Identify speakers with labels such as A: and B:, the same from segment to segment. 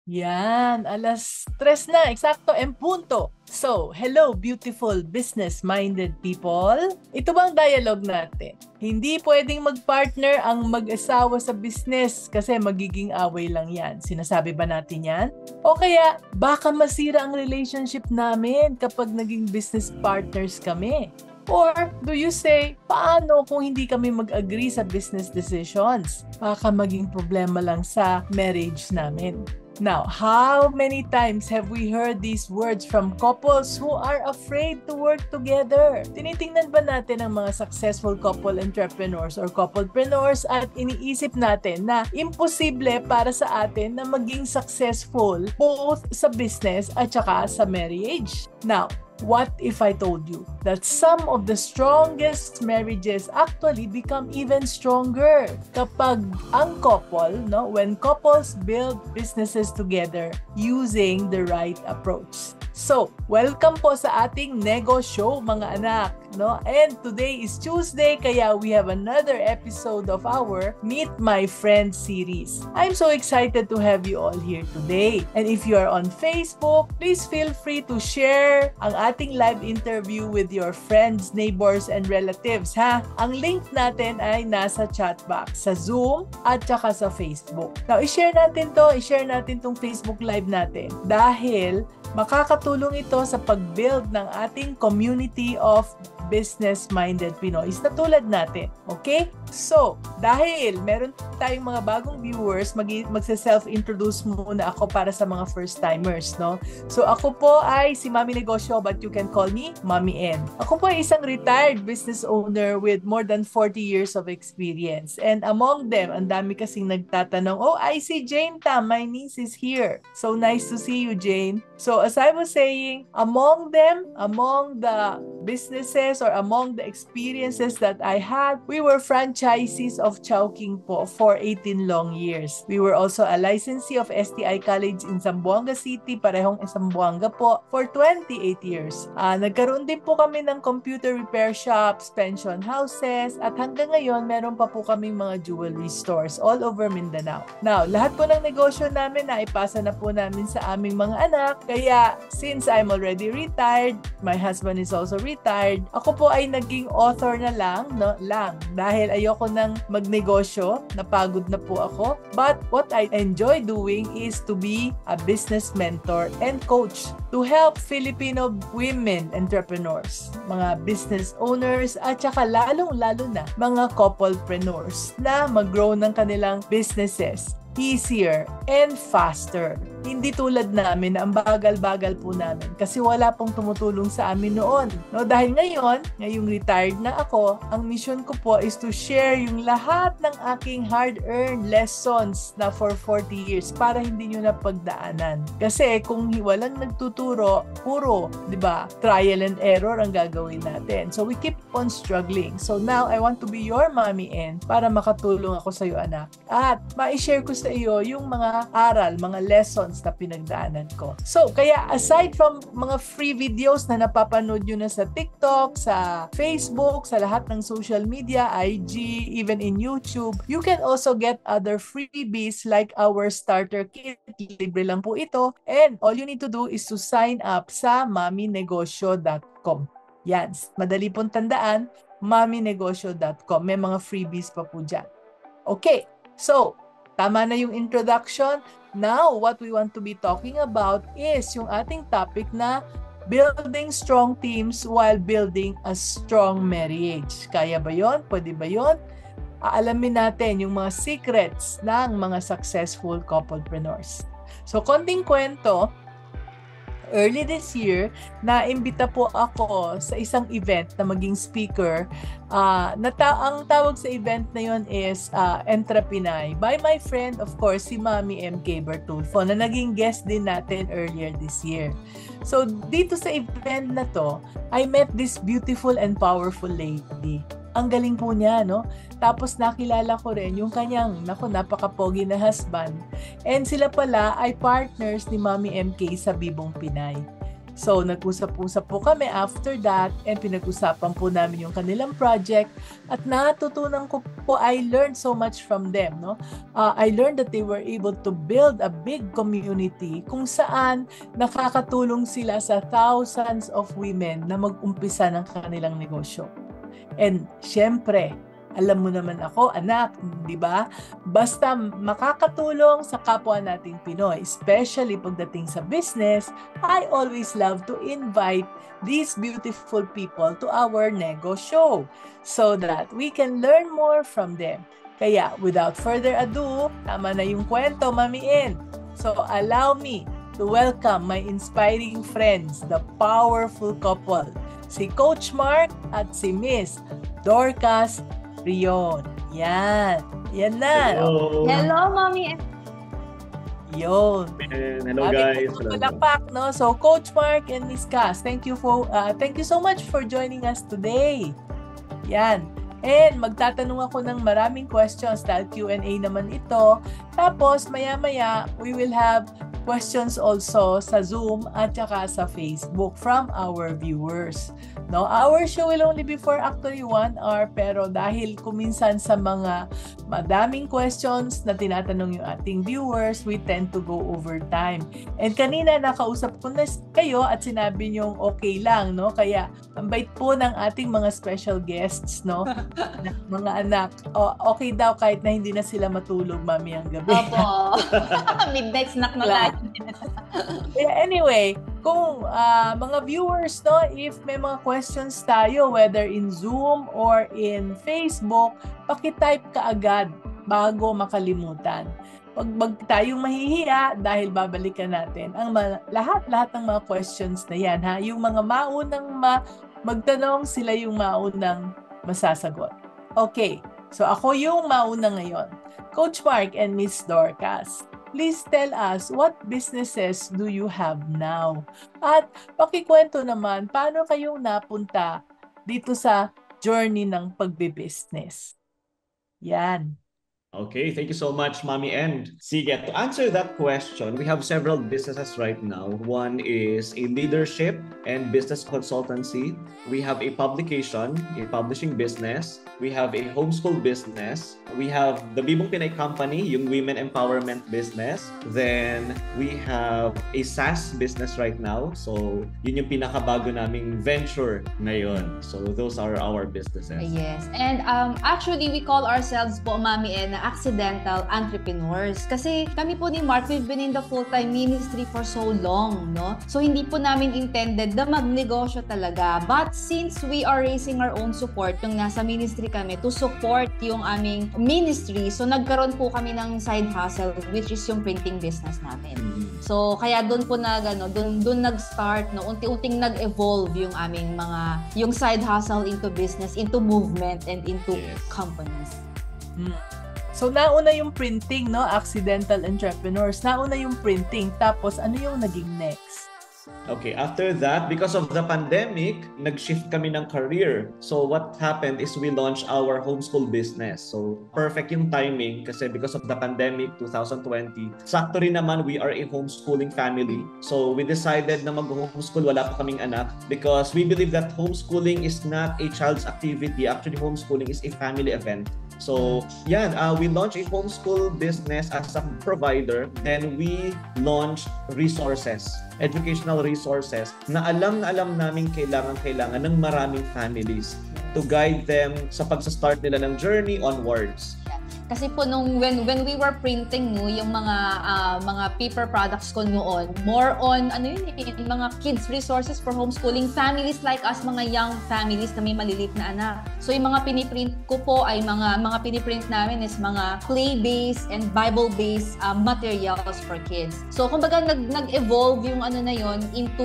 A: Yan, alas 3 na, eksakto, en punto. So, hello beautiful business-minded people. Ito bang dialogue natin? Hindi pwedeng mag-partner ang mag-asawa sa business kasi magiging away lang yan. Sinasabi ba natin yan? O kaya, baka masira ang relationship namin kapag naging business partners kami. Or do you say, paano kung hindi kami mag-agree sa business decisions? Baka maging problema lang sa marriage namin. Now, how many times have we heard these words from couples who are afraid to work together? Tinitingnan ba natin ang mga successful couple entrepreneurs or couplepreneurs at iniisip natin na imposible para sa atin na maging successful both sa business at saka sa marriage? Now, what if I told you that some of the strongest marriages actually become even stronger kapag ang couple, when couples build businesses together using the right approach. So, welcome po sa ating negosyo mga anak, And today is Tuesday kaya we have another episode of our Meet My Friends series. I'm so excited to have you all here today. And if you are on Facebook, please feel free to share ang ating live interview with your friends, neighbors, and relatives, ha? Ang link natin ay nasa chat box sa Zoom at saka sa Facebook. Now, i-share natin tong Facebook live natin dahil makakatulong ito sa pag-build ng ating community of business-minded Pinoys na tulad natin. Okay? So, dahil meron tayong mga bagong viewers, magse-self-introduce muna ako para sa mga first-timers, So, ako po ay si Mami Negosyo, but you can call me Mami N. Ako po ay isang retired business owner with more than 40 years of experience. And among them, ang dami kasing nagtatanong, oh, I see Jane Tam, my niece is here. So nice to see you, Jane. So, as I was saying, among the businesses or among the experiences that I had, we were franchisees of Chowking po for 18 long years. We were also a licensee of STI College in Zamboanga City, parehong Zamboanga po, for 28 years. Nagkaroon din po kami ng computer repair shops, pension houses, at hanggang ngayon, meron pa po kaming mga jewelry stores all over Mindanao. Now, lahat po ng negosyo namin na ipasa na po namin sa aming mga anak. Kaya, since I'm already retired, my husband is also retired, ako po ay naging author na lang, dahil ayoko nang magnegosyo, napagod na po ako. But what I enjoy doing is to be a business mentor and coach to help Filipino women entrepreneurs, mga business owners, at saka lalong-lalo na mga couplepreneurs na mag-grow ng kanilang businesses easier and faster. Hindi tulad namin na ang bagal-bagal po namin kasi wala pong tumutulong sa amin noon. Dahil ngayong retired na ako, ang mission ko po is to share yung lahat ng aking hard-earned lessons na for 40 years para hindi nyo na pagdaanan. Kasi kung walang nagtuturo, puro, trial and error ang gagawin natin. So we keep on struggling. So now, I want to be your mommy and para makatulong ako sa iyo, anak. At ma-share ko sa iyo yung mga aral, mga lessons na pinagdaanan ko. So, kaya aside from mga free videos na napapanood nyo na sa TikTok, sa Facebook, sa lahat ng social media, IG, even in YouTube, you can also get other freebies like our starter kit. Libre lang po ito. And all you need to do is to sign up sa maminegosyo.com. Yan. Madali pong tandaan, maminegosyo.com. May mga freebies pa po dyan. Okay. So, tama na yung introduction. Now, what we want to be talking about is yung ating topic na building strong teams while building a strong marriage. Kaya ba yon? Pwede ba yon? Aalamin natin yung mga secrets ng mga successful couplepreneurs. So, konting kwento. Early this year, naimbita po ako sa isang event na maging speaker. Ang tawag sa event na yon is Entrepinay by my friend, of course, si Mami MK Bertulfo na naging guest din natin earlier this year. So, dito sa event na to, I met this beautiful and powerful lady. Ang galing po niya, Tapos nakilala ko rin yung kanyang, napaka-pogi na husband. And sila pala ay partners ni Mami MK sa Bibong Pinay. So, nag-usap-usap po kami after that and pinag-usapan po namin yung kanilang project at natutunan ko po, I learned so much from them. No? I learned that they were able to build a big community kung saan nakakatulong sila sa thousands of women na mag-umpisa ng kanilang negosyo. And syempre, alam mo naman ako, anak, di ba? Basta makakatulong sa kapwa nating Pinoy, especially pagdating sa business, I always love to invite these beautiful people to our Nego Show so that we can learn more from them. Kaya, without further ado, tama na yung kwento, Mami In. So, allow me to welcome my inspiring friends, the powerful couple, si Coach Mark at si Miss Dorcas Rion. Yan. Yan na.
B: Hello, Mommy.
A: Yun.
C: Hello, guys.
A: Malapak, no? So, Coach Mark and Miss Cass, thank you so much for joining us today. Yan. And magtatanong ako ng maraming questions dahil Q&A naman ito. Tapos, maya-maya, we will have questions also sa Zoom at saka sa Facebook from our viewers. No, our show will only be for actually 1 hour, pero dahil kuminsan sa mga madaming questions na tinatanong yung ating viewers, we tend to go over time. And kanina nakausap ko na kayo at sinabi niyong okay lang, no? Kaya ang bait po ng ating mga special guests, no? Mga anak, okay daw kahit na hindi na sila matulog mamayang gabi.
B: Opo. Midnight snack na tayo.
A: Anyway, kung mga viewers, no, if may mga questions tayo, whether in Zoom or in Facebook, pakitype ka agad bago makalimutan. Pag tayong mahihiya dahil babalikan natin ang lahat ng mga questions na yan, ha? Yung mga maunang magtanong, sila yung maunang masasagot. Okay, so ako yung mauna ngayon. Coach Mark and Miss Dorcas, please tell us what businesses do you have now? At pakikwento naman, paano kayong napunta dito sa journey ng pagbe-business? Yan.
C: Okay, thank you so much, Mommy. And sige, to answer that question, we have several businesses right now. One is a leadership and business consultancy. We have a publication, a publishing business. We have a homeschool business. We have the Bibong Pinay Company, yung women empowerment business. Then we have a SaaS business right now. So yun yung pinakabago naming venture ngayon. So those are our businesses.
B: Yes. And actually, we call ourselves po, Mami, na accidental entrepreneurs. Kasi kami po ni Mark, we've been in the full-time ministry for so long, no? So hindi po namin intended na magnegosyo talaga. But since we are raising our own support, yung nasa ministry kami, to support yung aming ministry, so nagkaroon po kami ng side hustle, which is yung printing business namin. So kaya doon po doon nag-start, no? Unti-unting nag-evolve yung aming yung side hustle into business, into movement, and into companies.
A: So, nauna yung printing, no? Accidental entrepreneurs. Nauna yung printing. Tapos, ano yung naging next?
C: Okay, after that, because of the pandemic, nag-shift kami ng career. So what happened is we launched our homeschool business. So perfect yung timing kasi because of the pandemic 2020. Sakto rin naman, we are a homeschooling family. So we decided na mag-homeschool, wala pa kaming anak because we believe that homeschooling is not a child's activity. Actually, homeschooling is a family event. So, yan, we launched a homeschool business as a provider. Then we launched resources, educational resources na alam namin kailangan ng maraming families to guide them sa pagsa-start nila ng journey onwards.
B: Kasi po when we were printing yung mga paper products ko noon, more on mga kids resources for homeschooling families like us, mga young families na may maliliit na anak. So yung mga piniprint ko po ay mga piniprint namin is mga clay-based and Bible-based materials for kids. So kumbaga nag-evolve yung na yon into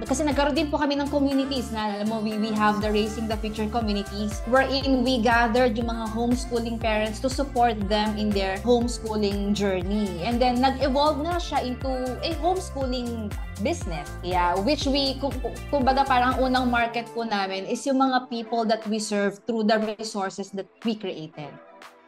B: kasi nagkaroon din po kami ng communities na alam mo, we have the Raising the Future communities wherein we gathered yung mga homeschooling parents to support them in their homeschooling journey. And then nag-evolve na siya into a homeschooling business. Yeah, which kumbaga parang unang market po namin is yung mga people that we serve through the resources that we created.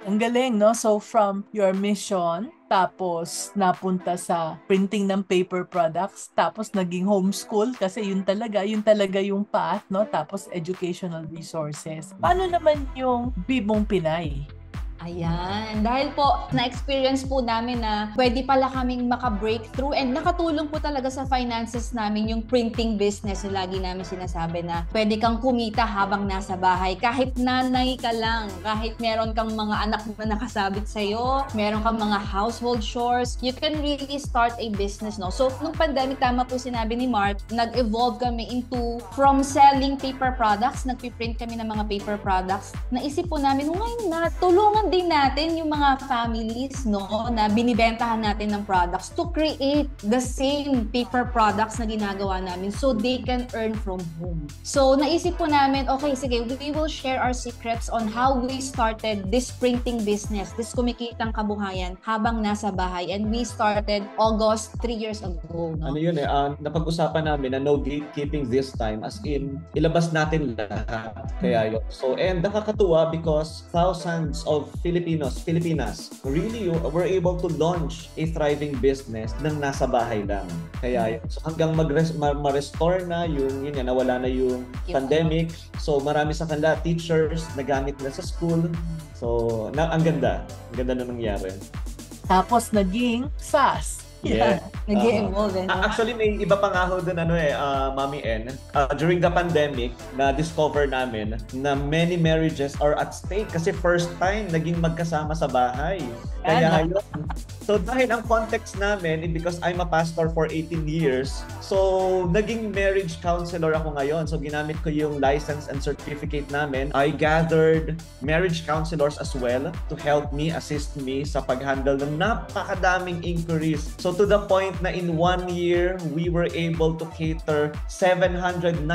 A: Ang galing, no? So from your mission, tapos napunta sa printing ng paper products, tapos naging homeschool kasi yun talaga yung path, no? Tapos educational resources. Paano naman yung Bibong Pinay?
B: Ayan. Dahil po, na-experience po namin na pwede pala kaming maka-breakthrough and nakatulong po talaga sa finances namin yung printing business. Yung lagi namin sinasabi na pwede kang kumita habang nasa bahay. Kahit nanay ka lang, kahit meron kang mga anak na nakasabit sa'yo, meron kang mga household chores, you can really start a business, no? So, nung pandemic, tama po sinabi ni Mark, nag-evolve kami into from selling paper products, nagpiprint kami ng mga paper products. Naisip po namin, ngayon na, tulungan din natin yung mga families, no, na binibentahan natin ng products to create the same paper products na ginagawa namin so they can earn from home. So, naisip po namin, okay, sige, we will share our secrets on how we started this printing business, this kumikitang kabuhayan habang nasa bahay. And we started August 3 years ago, no?
C: Ano yun napag-usapan namin na no gatekeeping this time, as in, ilabas natin lahat. Kaya yun. So, and nakakatuwa because thousands of Filipinas really were able to launch a thriving business nang nasa bahay lang. Kaya so hanggang ma-restore na yun nawala na yung pandemic. So marami sa kanila teachers nagamit na sa school. So ang ganda na nangyari.
A: Tapos naging SaaS.
C: Yeah.
B: Nag-i-evolve.
C: Actually, may iba pa nga ho doon, Mami N. During the pandemic, na-discover namin na many marriages are at stake kasi first time naging magkasama sa bahay. Kaya yun. So dahil ang context namin, because I'm a pastor for 18 years, so naging marriage counselor ako ngayon. So ginamit ko yung license and certificate namin. I gathered marriage counselors as well to help me, assist me sa pag-handle ng napakadaming inquiries. So to the point na in 1 year, we were able to cater 793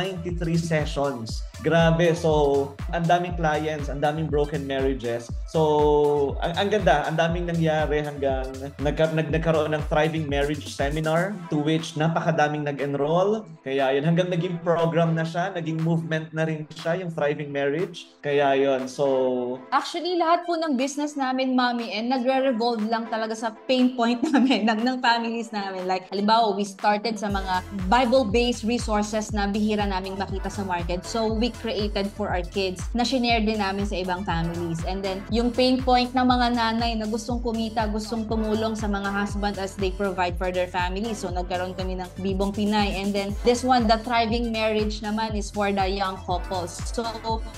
C: sessions. Grabe. So, ang daming clients, ang daming broken marriages. So, ang ganda, ang daming nangyari hanggang nagkaroon ng Thriving Marriage Seminar to which napakadaming nag-enroll. Kaya yun, hanggang naging program na siya, naging movement na rin siya, yung Thriving Marriage. Kaya yun, so...
B: Actually, lahat po ng business namin, Mami, and nagre-revolve lang talaga sa pain point namin ng families namin. Like, halimbawa, we started sa mga Bible-based resources na bihira naming makita sa market. So, we created for our kids na shinare din namin sa ibang families. And then, yung pain point ng mga nanay na gustong kumita, gustong tumulong sa mga husband as they provide for their family. So, nagkaroon kami ng Bibong Pinay. And then, this one, the Thriving Marriage naman is for the young couples. So,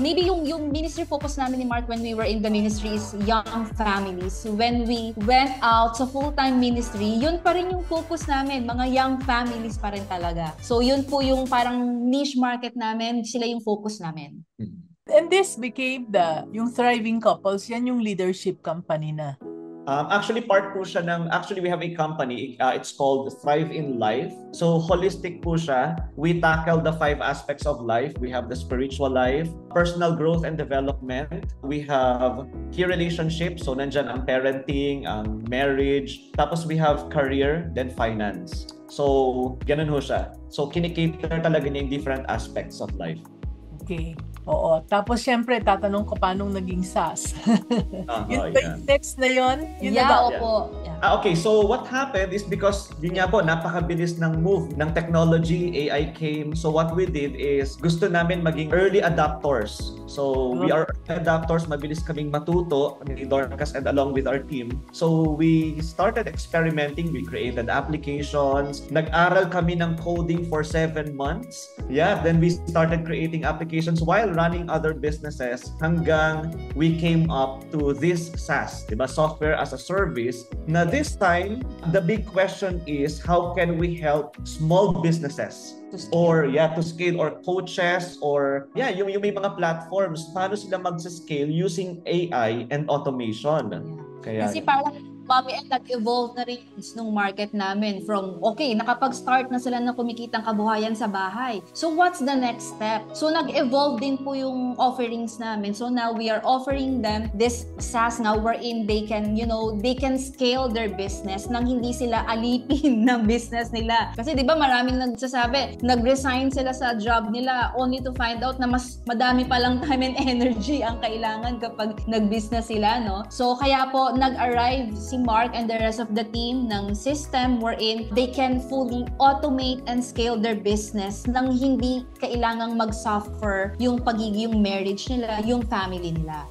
B: maybe yung ministry focus namin ni Mark when we were in the ministry is young families. When we went out sa full-time ministry, yun pa rin yung focus namin. Mga young families pa rin talaga. So, yun po yung parang niche market namin. Sila yung focus namin.
A: And this became yung Thriving Couples, yan yung leadership company na.
C: Actually, part po siya actually we have a company, it's called Thrive in Life. So, holistic po siya. We tackle the 5 aspects of life. We have the spiritual life, personal growth and development. We have key relationships. So, nandyan ang parenting, ang marriage. Tapos, we have career, then finance. So, ganun ho siya. So, kinikater talaga niya yung different aspects of life.
A: Okay. Oo. Tapos, syempre, tatanong ko paano naging SaaS. Yun ba yung next na yun?
B: Opo.
C: Okay, so what happened is because yun nga po, napakabilis ng move ng technology, AI came. So what we did is gusto namin maging early adopters. So we are early adopters, mabilis kaming matuto ni Dorcas and along with our team. So we started experimenting, we created applications, nag-aral kami ng coding for 7 months. Yeah, then we started creating applications while running other businesses hanggang we came up to this SaaS, diba? Software as a service. Na this time, the big question is how can we help small businesses to scale, or coaches, or yung may mga platforms, paano sila mag-scale using AI and automation. Kaya,
B: kasi parang Mami, and nag-evolve na rin nung market namin from, okay, nakapag-start na sila na kumikitang kabuhayan sa bahay. So what's the next step? So nag-evolve din po yung offerings namin. So now we are offering them this SaaS now wherein they can, they can scale their business nang hindi sila alipin ng business nila. Kasi di ba maraming nagsasabi, nag-resign sila sa job nila only to find out na mas madami palang time and energy ang kailangan kapag nag-business sila, no? So kaya po nag-arrive si Mark and the rest of the team ng system wherein they can fully automate and scale their business nang hindi kailangang mag-suffer yung pagiging marriage nila, yung family nila.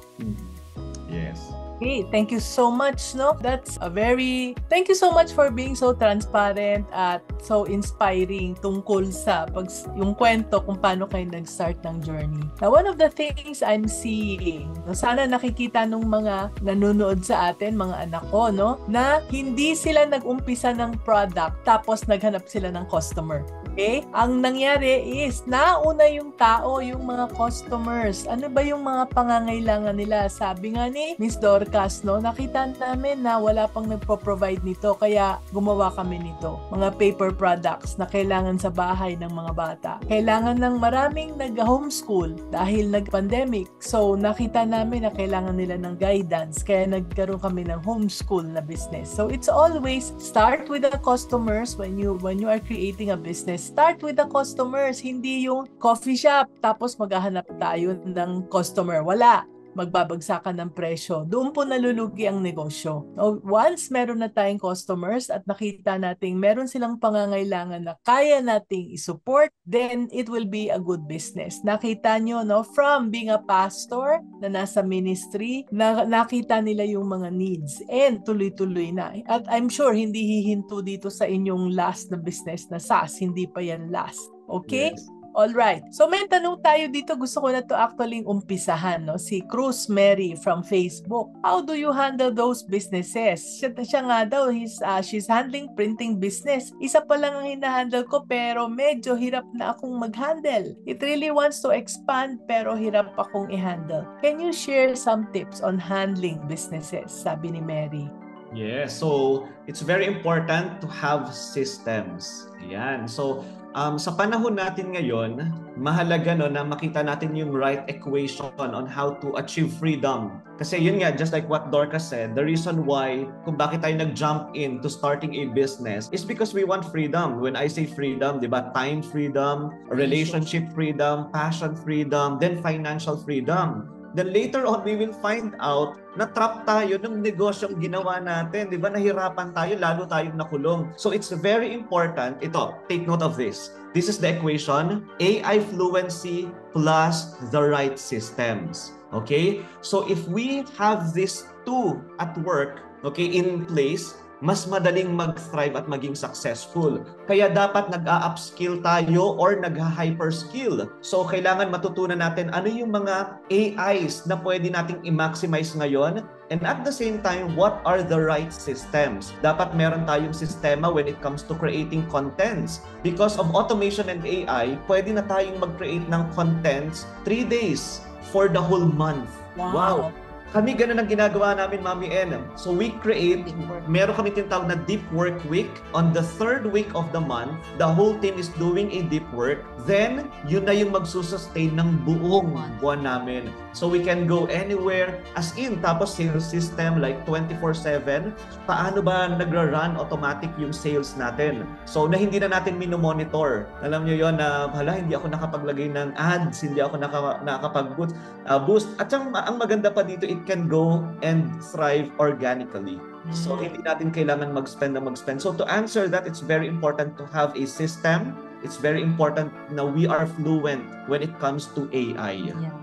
C: Yes.
A: Okay, thank you so much, no? Thank you so much for being so transparent at so inspiring tungkol sa yung kwento kung paano kayo nag-start ng journey. Now, one of the things I'm seeing, sana nakikita nung mga nanonood sa atin, mga anak ko, no? Na hindi sila nag-umpisa ng product tapos naghanap sila ng customer. Okay? Ang nangyari is, nauna yung tao, yung mga customers. Ano ba yung mga pangangailangan nila? Sabi nga ni Miss Dorcas, no? Nakita namin na wala pang nagpo-provide nito, kaya gumawa kami nito. Mga paper products na kailangan sa bahay ng mga bata. Kailangan ng maraming nag-homeschool dahil nag-pandemic. So, nakita namin na kailangan nila ng guidance, kaya nagkaroon kami ng homeschool na business. So, it's always start with the customers when you are creating a business. Start with the customers, hindi yung coffee shop tapos maghahanap tayo ng customer. Wala. Magbabagsakan ng presyo. Doon po nalulugi ang negosyo. Once meron na tayong customers at nakita nating meron silang pangangailangan na kaya nating isupport, then it will be a good business. Nakita nyo, no? From being a pastor na nasa ministry, nakita nila yung mga needs and tuloy-tuloy na. At I'm sure hindi hihinto dito sa inyong last na business na SaaS. Hindi pa yan last. Okay? Yes. Alright. So may tanong tayo dito. Gusto ko na to actually umpisahan, no? Si Cruz Mary from Facebook. How do you handle those businesses? Siya nga daw, she's handling printing business. Isa pa lang ang hinahandle ko pero medyo hirap na akong mag-handle. It really wants to expand pero hirap akong i-handle. Can you share some tips on handling businesses? Sabi ni Mary.
C: Yeah, so it's very important to have systems. Ayan. So sa panahon natin ngayon, mahalaga na makita natin yung right equation on how to achieve freedom. Kasi yun nga, just like what Dorcas said, the reason why kung bakit tayo nag-jump in to starting a business is because we want freedom. When I say freedom, di ba? Time freedom, relationship freedom, passion freedom, then financial freedom. Then later on, we will find out na trap tayo ng negosyong ginawa natin. Di ba? Nahirapan tayo, lalo tayong nakulong. So it's very important. Ito, take note of this. This is the equation, AI fluency plus the right systems. Okay? So if we have these two at work, okay, in place, mas madaling mag-thrive at maging successful. Kaya dapat nag-a-upskill tayo or nag-hyperskill. So kailangan matutunan natin ano yung mga AIs na pwede nating i-maximize ngayon, and at the same time, what are the right systems? Dapat meron tayong sistema when it comes to creating contents. Because of automation and AI, pwede na tayong mag-create ng contents 3 days for the whole month. Wow! Kami ganun ang ginagawa namin, Mami N. So we create, meron kami tinatawag na deep work week. On the 3rd week of the month, the whole team is doing a deep work. Then, yun na yung magsusustain ng buong buwan namin. So we can go anywhere, as in, tapos sales system like 24/7. Paano ba nagra-run automatic yung sales natin? So na hindi na natin minomonitor. Alam nyo yun na, hindi ako nakapaglagay ng ads, hindi ako nakapag-boost. At ang maganda pa dito, it can go and thrive organically. So hindi natin kailangan mag-spend. So to answer that, it's very important to have a system. It's very important na we are fluent when it comes to AI.
B: Yeah.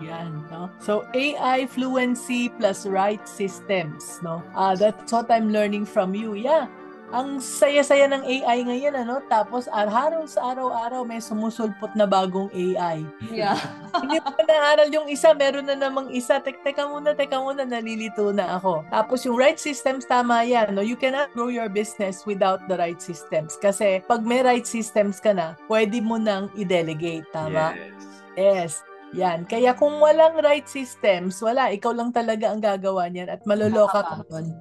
A: Yan, no? So AI fluency plus right systems, no? That's what I'm learning from you. Yeah. Ang saya-saya ng AI ngayon, ano? Tapos araw-araw may sumusulpot na bagong AI.
B: Yeah.
A: Hindi pa naaral yung isa, meron na namang isa. Teka muna, nalilito na ako. Tapos yung right systems, tama yan, no? You cannot grow your business without the right systems. Kasi pag may right systems ka na, pwede mo nang i-delegate, tama?
C: Yes.
A: Yes. Yan. Kaya kung walang right systems, wala. Ikaw lang talaga ang gagawa niyan at maloloka ka.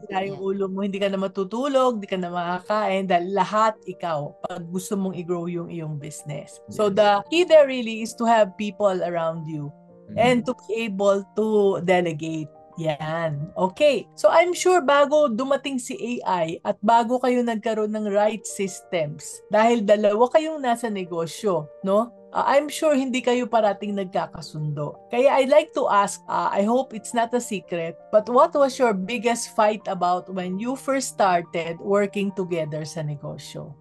A: Sira yung ulo mo, hindi ka na matutulog, hindi ka na makakain dahil lahat ikaw pag gusto mong i-grow yung iyong business. So the key there really is to have people around you and to be able to delegate. Yan. Okay. So I'm sure bago dumating si AI at bago kayo nagkaroon ng right systems, dahil dalawa kayong nasa negosyo, no? I'm sure hindi kayo parating nagkakasundo. Kaya I'd like to ask, I hope it's not a secret, but what was your biggest fight about when you first started working together sa negosyo?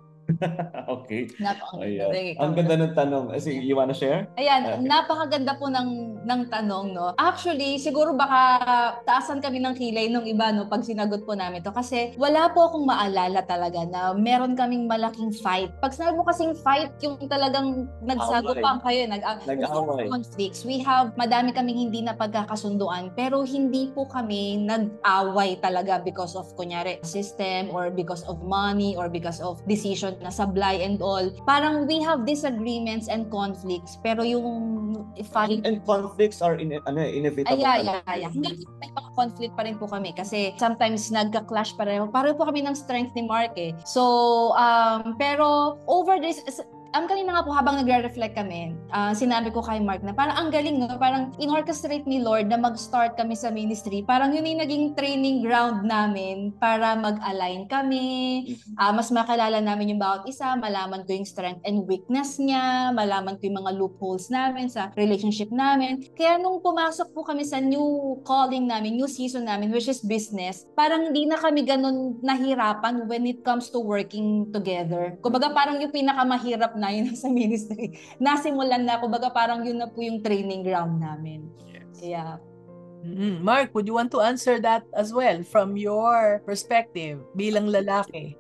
C: Okay.
B: Napakaganda.
C: Ang ganda ng tanong. You wanna share?
B: Ayan, napakaganda po ng tanong, no? Actually, siguro baka taasan kami ng kilay nung iba, no, pag sinagot po namin to. Kasi wala po akong maalala talaga na meron kaming malaking fight. Pag sinabi mo kasing fight, yung talagang nagsagupang kayo,
C: nag-away.
B: Conflicts. Madami kaming hindi na pagkakasunduan, pero hindi po kami nag-away talaga because of, kunyari, system or because of money or because of decision na sablay and all. Parang we have disagreements and conflicts, pero yung fight
C: and conflicts are inevitable.
B: Yeah. Hanggang may mga conflict pa rin po kami kasi sometimes nagka-clash pareho. Pareho po kami ng strength ni Mark eh. So, pero over this, kanina nga po habang nagre-reflect kami, sinabi ko kay Mark na parang ang galing, no? Parang in-orchestrate ni Lord na mag-start kami sa ministry. Parang yun yung naging training ground namin para mag-align kami, mas makilala namin yung bawat isa, malaman ko yung strength and weakness niya, malaman ko yung mga loopholes namin sa relationship namin. Kaya nung pumasok po kami sa new calling namin, new season namin, which is business, parang hindi na kami ganun nahirapan when it comes to working together. Kumbaga parang yung pinakamahirap na yun sa ministry. Nasimulan na, kumbaga parang yun na po yung training ground namin.
C: Yes.
B: Yeah.
A: Mark, would you want to answer that as well from your perspective bilang lalaki?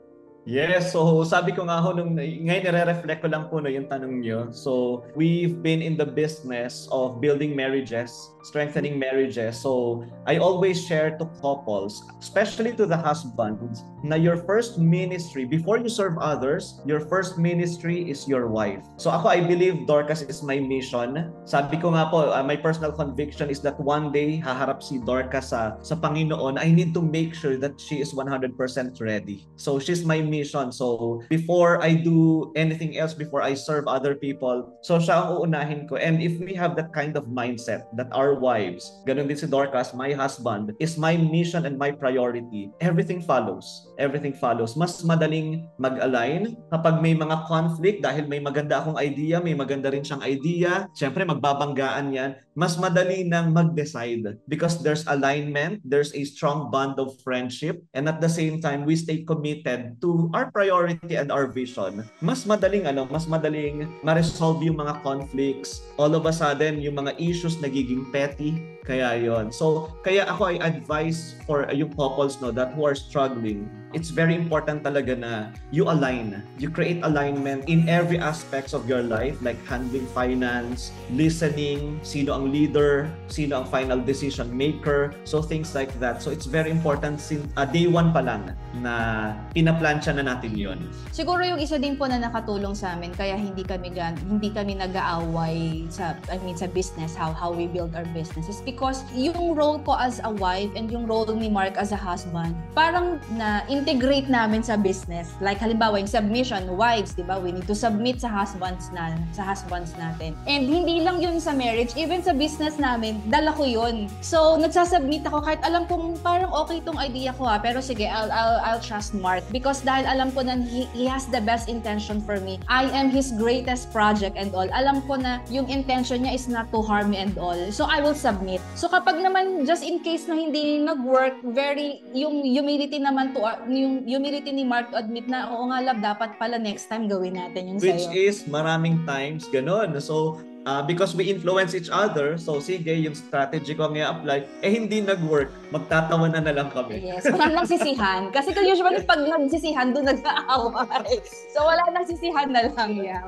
C: Yes, so sabi ko nga ho, ngayon nire-reflect ko lang po yung tanong nyo. So, we've been in the business of building marriages, strengthening marriages. So, I always share to couples, especially to the husbands, na your first ministry, before you serve others, your first ministry is your wife. So ako, I believe Dorcas is my mission. Sabi ko nga po, my personal conviction is that one day, haharap si Dorcas sa Panginoon. I need to make sure that she is 100% ready. So, she's my mission. So, before I do anything else, before I serve other people, so siya ang uunahin ko. And if we have that kind of mindset that our wives, ganun din si Dorcas, my husband, is my mission and my priority, everything follows. Everything follows. Mas madaling mag-align kapag may mga conflict dahil may maganda akong idea, may maganda rin siyang idea. Siyempre, magbabanggaan yan. Mas madali nang mag-decide because there's alignment, there's a strong bond of friendship, and at the same time, we stay committed to our priority and our vision. Mas madaling ma-resolve yung mga conflicts. All of a sudden, yung mga issues nagiging petty. Kaya yon. So, kaya ako I advise for yung couples that who are struggling, it's very important talaga na you align. You create alignment in every aspects of your life, like handling finance, listening, sino ang leader, sino ang final decision maker, so things like that. So, it's very important since day one pa lang na pinaplansya na natin yon.
B: Siguro yung isa din po na nakatulong sa amin kaya hindi kami nag-aaway sa business, how we build our business is because yung role ko as a wife and yung role ni Mark as a husband, parang na-integrate namin sa business. Like halimbawa, yung submission, wives, di ba? We need to submit sa husbands natin. And hindi lang yun sa marriage, even sa business namin, dala ko yun. So, nagsasubmit ako kahit alam kong parang okay tong idea ko pero sige, I'll trust Mark because dahil alam ko na he has the best intention for me. I am his greatest project and all. Alam ko na yung intention niya is not to harm me and all. So, I will submit. So kapag naman just in case na hindi nag-work, yung humility ni Mark to admit na oo nga love, dapat pala next time gawin natin yung
C: which
B: sayo.
C: Is maraming times ganun. So because we influence each other, so sige, yung strategy ko ang i-apply, hindi nag-work, magtatawanan na lang kami.
B: Yes, wala nang sisihan. Kasi usually pag nagsisihan, doon nag-aaway. So wala nang sisihan na lang. Yeah.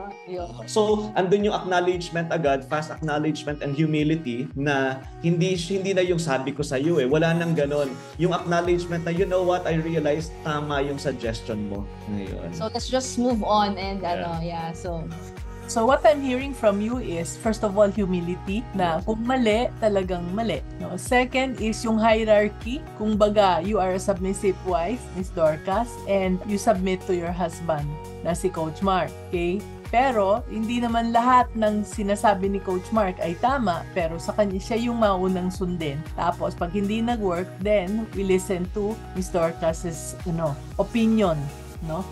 C: So, andun yung acknowledgement agad, fast acknowledgement and humility na hindi na yung sabi ko sa iyo wala nang ganon. Yung acknowledgement na, you know what, I realized tama yung suggestion mo. Ngayon.
B: So let's just move on and
A: So what I'm hearing from you is, first of all, humility, na kung mali, talagang mali. No? Second is yung hierarchy. Kung baga, you are a submissive wife, Miss Dorcas, and you submit to your husband, na si Coach Mark. Okay? Pero, hindi naman lahat ng sinasabi ni Coach Mark ay tama, pero sa kanya siya yung maunang sundin. Tapos, pag hindi nag-work, then we listen to Miss Dorcas's opinion. No?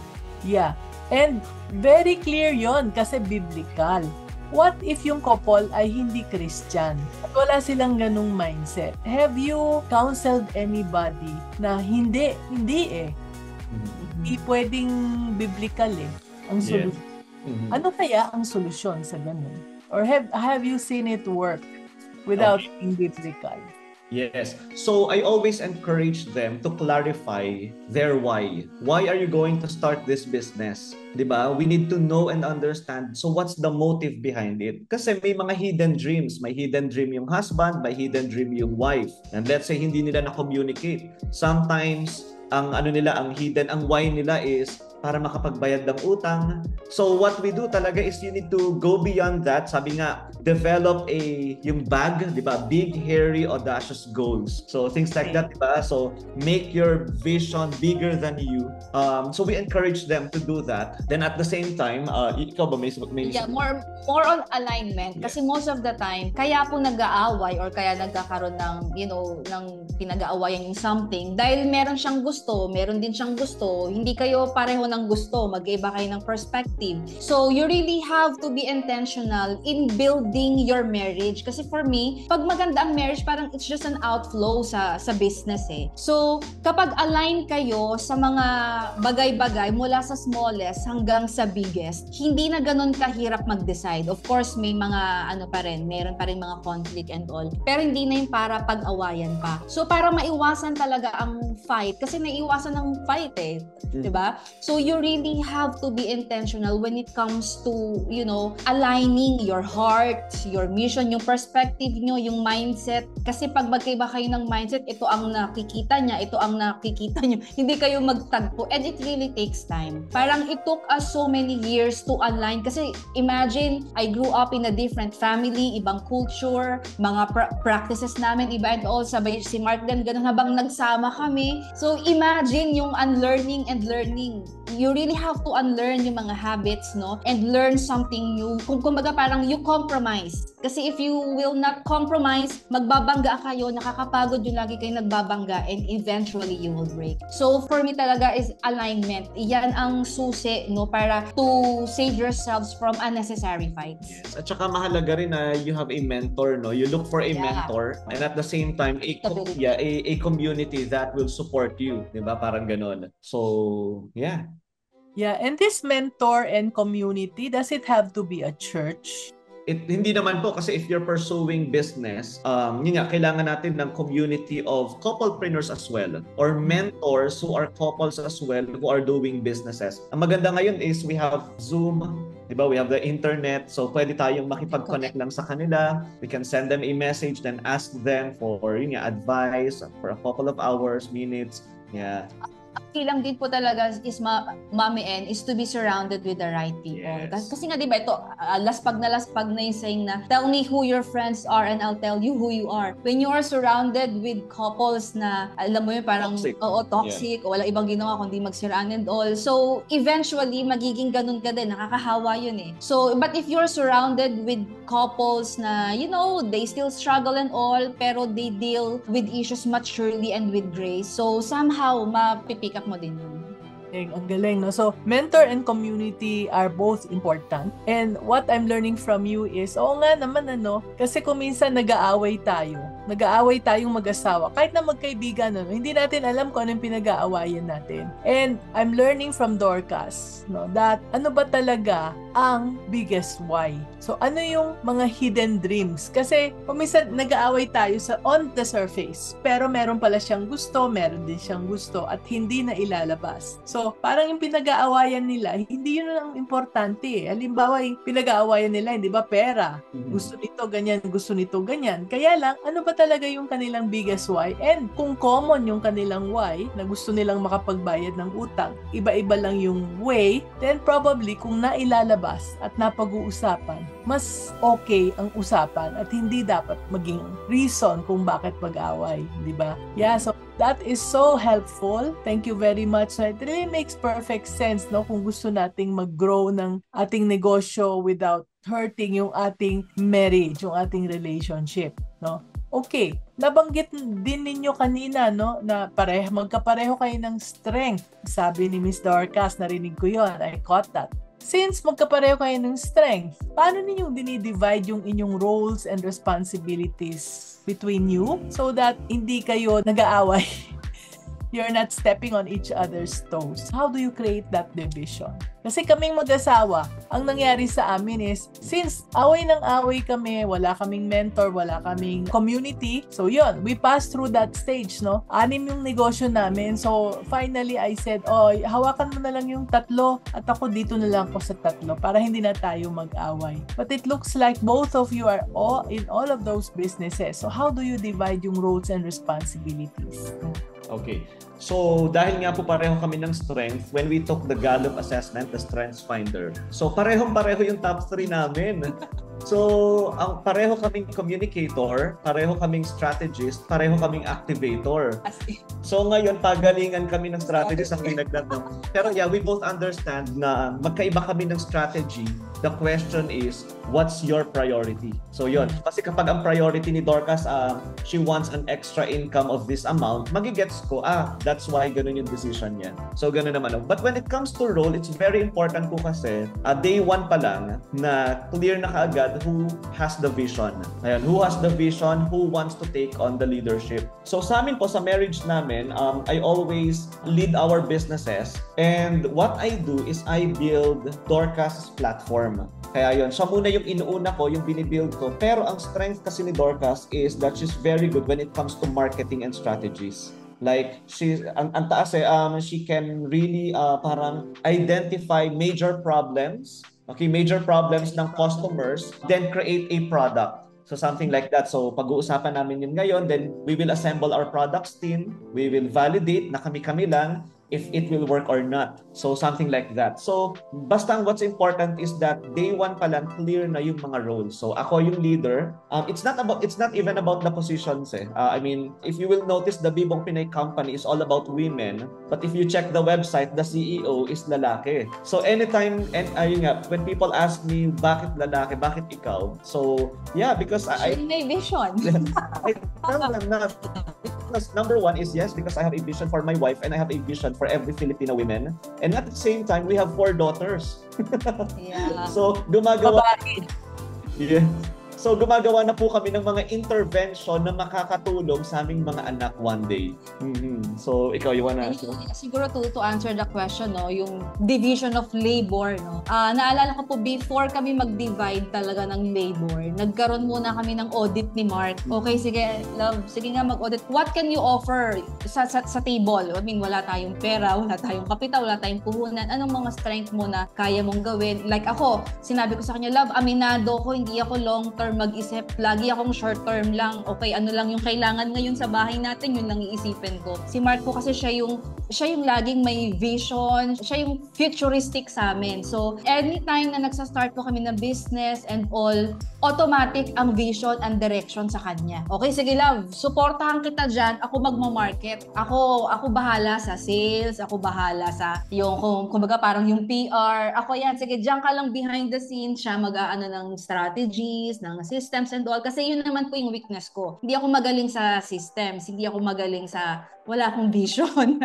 A: Yeah. And very clear yon kasi biblical. What if yung couple ay hindi Christian? At wala silang ganung mindset. Have you counseled anybody na hindi eh? Hindi pwedeng biblical eh ang solusyon.
C: Mm-hmm.
A: Ano kaya ang solusyon sa ganun? Or have you seen it work without being biblical?
C: Yes. So I always encourage them to clarify their why. Why are you going to start this business? 'Di ba? We need to know and understand. So what's the motive behind it? Kasi may mga hidden dreams. May hidden dream yung husband, may hidden dream yung wife. And let's say hindi nila na-communicate. Sometimes ang why nila is para makapagbayad ng utang. So what we do talaga is you need to go beyond that. Sabi nga, develop yung bag, di ba? Big, hairy, audacious goals. So things like that, di ba? So make your vision bigger than you. So we encourage them to do that. Then at the same time, ikaw ba may
B: Yeah, more on alignment. Kasi most of the time, kaya po nag-aaway or kaya nagkakaroon ng, ng pinag-aawayan yung something dahil meron siyang gusto, meron din siyang gusto. Hindi kayo pareho ng gusto, mag-iba kayo ng perspective. So, you really have to be intentional in building your marriage. Kasi for me, pag maganda ang marriage, parang it's just an outflow sa business eh. So, kapag align kayo sa mga bagay-bagay mula sa smallest hanggang sa biggest, hindi na ganun kahirap mag-decide. Of course, may mga meron pa rin mga conflict and all. Pero hindi na yung para pag-awayan pa. So, para maiwasan talaga ang fight. Kasi naiwasan ng fight eh. Diba? So, you really have to be intentional when it comes to, aligning your heart, your mission, yung perspective nyo, yung mindset. Kasi pag magkaiba kayo ng mindset, ito ang nakikita niya, ito ang nakikita nyo. Hindi kayo magtagpo. And it really takes time. Parang it took us so many years to align. Kasi imagine, I grew up in a different family, ibang culture, mga practices namin, iba and all. Sabay si Mark din, ganun habang nagsama kami. So imagine yung unlearning and learning. You really have to unlearn yung mga habits, no? And learn something new. Kumbaga parang you compromise. Kasi if you will not compromise, magbabangga kayo, nakakapagod yung lagi kayo nagbabangga, and eventually you will break. So for me talaga is alignment. Yan ang susi, no? Para to save yourselves from unnecessary fights.
C: Yes. At saka mahalaga rin na you have a mentor, no? You look for a mentor, and at the same time, a community that will support you. Diba? Parang ganon. So, yeah.
A: Yeah, and this mentor and community, does it have to be a church?
C: Hindi naman po, kasi if you're pursuing business, kailangan natin ng community of couplepreneurs as well, or mentors who are couples as well who are doing businesses. Ang maganda ngayon is we have Zoom, di ba? We have the internet, so pwede tayong makipag-connect lang sa kanila. We can send them a message, then ask them for advice for a couple of hours, minutes. Yeah.
B: Kilang din po talaga is Mommy N is to be surrounded with the right people.
C: Yes.
B: Kasi nga diba ito, laspag na yung saying na, tell me who your friends are and I'll tell you who you are. When you are surrounded with couples na, alam mo yun, parang toxic, o walang ibang ginawa kundi magsiraan and all. So, eventually, magiging ganun ka din. Nakakahawa yun eh. So, but if you're surrounded with couples na, they still struggle and all, pero they deal with issues maturely and with grace. So, somehow, pick up mo din yun.
A: Ang galing, no? So, mentor and community are both important. And what I'm learning from you is, oo nga naman, kasi kung minsan nag-aaway tayong mag-asawa, kahit na magkaibigan, hindi natin alam kung anong pinag-aawayan natin. And I'm learning from Dorcas, that ano ba talaga ang biggest why? So, ano yung mga hidden dreams? Kasi, kung minsan nag-aaway tayo on the surface, pero meron pala siyang gusto, meron din siyang gusto, at hindi na ilalabas. So, parang yung pinag-aawayan nila, hindi yun ang importante. Halimbawa, yung pinag-aawayan nila, hindi ba pera? Gusto nito, ganyan, gusto nito, ganyan. Kaya lang, ano ba talaga yung kanilang biggest why, and kung common yung kanilang why na gusto nilang makapagbayad ng utang, iba-iba lang yung way, then probably kung nailalabas at napag-uusapan, mas okay ang usapan at hindi dapat maging reason kung bakit mag-away, di ba? Yeah, so that is so helpful. Thank you very much. It really makes perfect sense, no, kung gusto nating mag-grow ng ating negosyo without hurting yung ating marriage, yung ating relationship, no? Okay, nabanggit din ninyo kanina, no, na magkapareho kayo ng strength. Sabi ni Miss Dorcas, narinig ko yon, I caught that. Since magkapareho kayo ng strength, paano ninyong dinidivide yung inyong roles and responsibilities between you so that hindi kayo nag-aaway? You're not stepping on each other's toes. How do you create that division? Kasi kaming mag-asawa, ang nangyari sa amin is, since away ng away kami, wala kaming mentor, wala kaming community, so yun, we passed through that stage, no? 6 yung negosyo namin, so finally I said, hawakan mo na lang yung 3 at ako dito na lang ako sa 3 para hindi na tayo mag-away. But it looks like both of you are in all of those businesses. So how do you divide yung roles and responsibilities?
C: Okay. So, dahil nga po pareho kami ng strength, when we took the Gallup assessment, the Strengths Finder, so parehong-pareho yung top 3 namin. So, pareho kaming communicator, pareho kaming strategist, pareho kaming activator. So, ngayon, pagalingan kami ng strategist ang pinagdadam. Pero yeah, we both understand na magkaiba kami ng strategy. The question is, what's your priority? So, yun. Kasi kapag ang priority ni Dorcas, she wants an extra income of this amount, magigets ko, that's why ganun yung decision niya. So, ganun naman. But when it comes to role, it's very important po kasi, day 1 pa lang, na clear na kaagad who has the vision. Ayan, who has the vision, who wants to take on the leadership. So sa amin po, sa marriage namin, I always lead our businesses, and what I do is I build Dorcas platform. Kaya yun, siya muna yung inuuna ko, yung binibuild ko. Pero ang strength kasi ni Dorcas is that she's very good when it comes to marketing and strategies. Like, ang taas she can really parang identify major problems, major problems ng customers, then create a product. So something like that. So pag-uusapan namin yun ngayon, then we will assemble our products team, we will validate na kami-kami lang if it will work or not. So something like that. So basta what's important is that day 1 pa lang clear na yung mga roles. So ako yung leader. It's not even about the positions I mean, if you will notice, the Bibong Pinay company is all about women, but if you check the website, the CEO is lalaki. So anytime, and ayun nga, when people ask me bakit lalaki, bakit ikaw? So yeah, because I
B: may vision.
C: Number 1 is yes, because I have a vision for my wife and I have a vision for every Filipino women. And at the same time, we have 4 daughters.
B: Yeah.
C: So, So, gumagawa na po kami ng mga intervention na makakatulong sa aming mga anak one day. So, ikaw, you wanna...
B: Siguro to answer the question, no, yung division of labor, no. Naalala ko po, before kami mag-divide talaga ng labor, nagkaroon muna kami ng audit ni Mark. Okay, sige, love, sige nga mag-audit. What can you offer sa table? I mean, wala tayong pera, wala tayong kapital, wala tayong puhunan. Anong mga strength mo na kaya mong gawin? Like ako, sinabi ko sa kanya, love, aminado ko, hindi ako long-term mag-isip. Lagi akong short term lang. Okay, ano lang yung kailangan ngayon sa bahay natin, yun lang iisipin ko. Si Mark po kasi siya yung laging may vision, siya yung futuristic sa amin. So, anytime na nagsa-start po kami ng business and all, automatic ang vision and direction sa kanya. Okay, sige love, supportahan kita dyan. Ako magma-market. Ako bahala sa sales. Ako bahala sa yung, kumbaga parang yung PR. Ako yan, sige, dyan ka lang behind the scenes. Siya mag-aano ng strategies, ng systems and all. Kasi yun naman po yung weakness ko. Hindi ako magaling sa systems. Hindi ako magaling sa wala akong vision.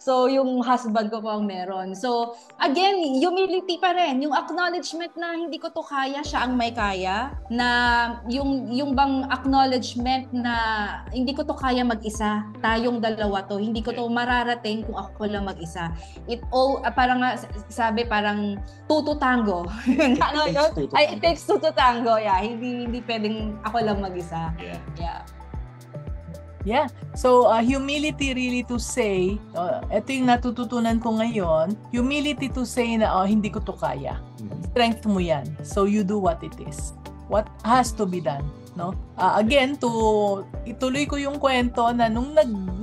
B: So, yung husband ko po ang meron. So, again, humility pa rin. Yung acknowledgement na hindi ko to kaya, siya ang may kaya. Na yung bang acknowledgement na hindi ko to kaya mag-isa. Tayong dalawa to. Hindi ko to mararating kung ako lang mag-isa. Parang sabi, parang two to tango. Ano yun? It takes two to tango. Yeah. Hindi pwedeng ako lang mag-isa. Yeah.
A: Yeah. So, humility really to say, ito yung natututunan ko ngayon, humility to say na, hindi ko to kaya. Strength mo yan. So, you do what it is. What has to be done. no? Again, ituloy ko yung kwento na nung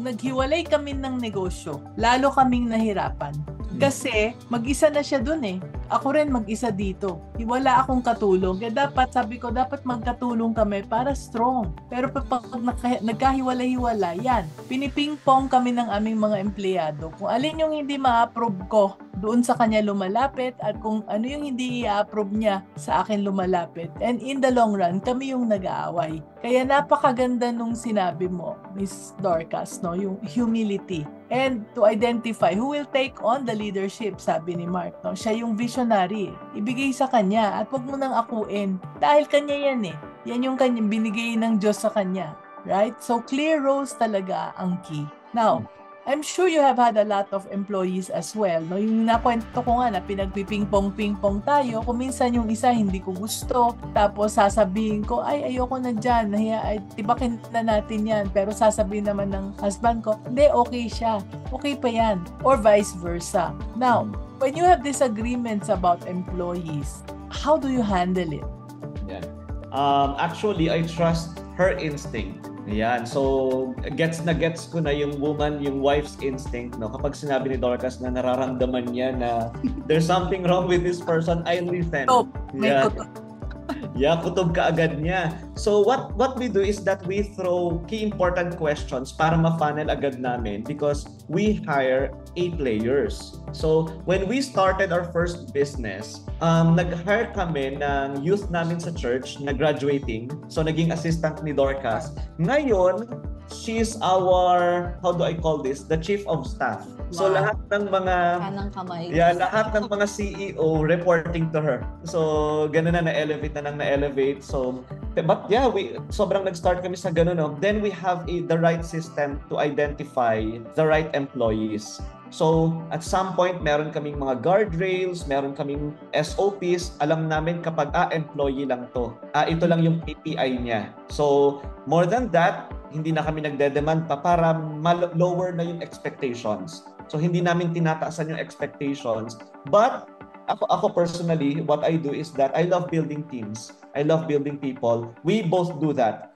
A: naghiwalay kami ng negosyo, lalo kaming nahirapan. Kasi mag-isa na siya dun eh. Ako rin mag-isa dito. Wala akong katulong. Kaya dapat magkatulong kami para strong. Pero pag nagkahiwalay-hiwalay, yan. Piniping-pong kami ng aming mga empleyado. Kung alin yung hindi ma-approve ko, doon sa kanya lumalapit, at kung ano yung hindi i-approve niya, sa akin lumalapit. And in the long run, kami yung nag-aaway. Kaya napakaganda nung sinabi mo, Miss Dorcas, no? Yung humility. And to identify who will take on the leadership, sabi ni Mark, no? Siya yung visionary. Ibigay sa kanya at wag mo nang akuin. Dahil kanya yan eh. Yan yung kanya, binigay ng Diyos sa kanya. Right? So clear roles talaga ang key. Now, I'm sure you have had a lot of employees as well. No? Yung nakwento ko nga na pinagpiping-pong tayo, kung minsan yung isa hindi ko gusto, tapos sasabihin ko, ay ayoko na dyan, tibakin na natin yan. Pero sasabihin naman ng husband ko, hindi, okay siya. Okay pa yan. Or vice versa. Now, when you have disagreements about employees, how do you handle it?
C: Yeah. Actually, I trust her instinct. Yan. So, gets ko na yung wife's instinct, no? Kapag sinabi ni Dorcas na nararamdaman niya na there's something wrong with this person, I listen.
A: Oh, may kutob.
C: Yeah, kutob ka agad niya. So, what we do is that we throw key important questions para ma-funnel agad namin because we hire 8 players. So, when we started our first business, nag-hire kami ng youth namin sa church na graduating. So, naging assistant ni Dorcas. Ngayon, she's our, how do I call this? The chief of staff. So, lahat ng mga
B: kanang kamay.
C: Yeah, lahat ng mga CEO reporting to her. So, ganun na na-elevate. So, but yeah, sobrang nag-start kami sa ganun, no? Then we have the right system to identify the right employees. So, at some point, meron kaming mga guardrails, meron kaming SOPs. Alam namin kapag, employee lang to. Ito lang yung KPI niya. So, more than that, hindi na kami nagde-demand pa para lower na yung expectations. So, hindi namin tinataasan yung expectations. But, ako personally, what I do is that I love building teams. I love building people. We both do that.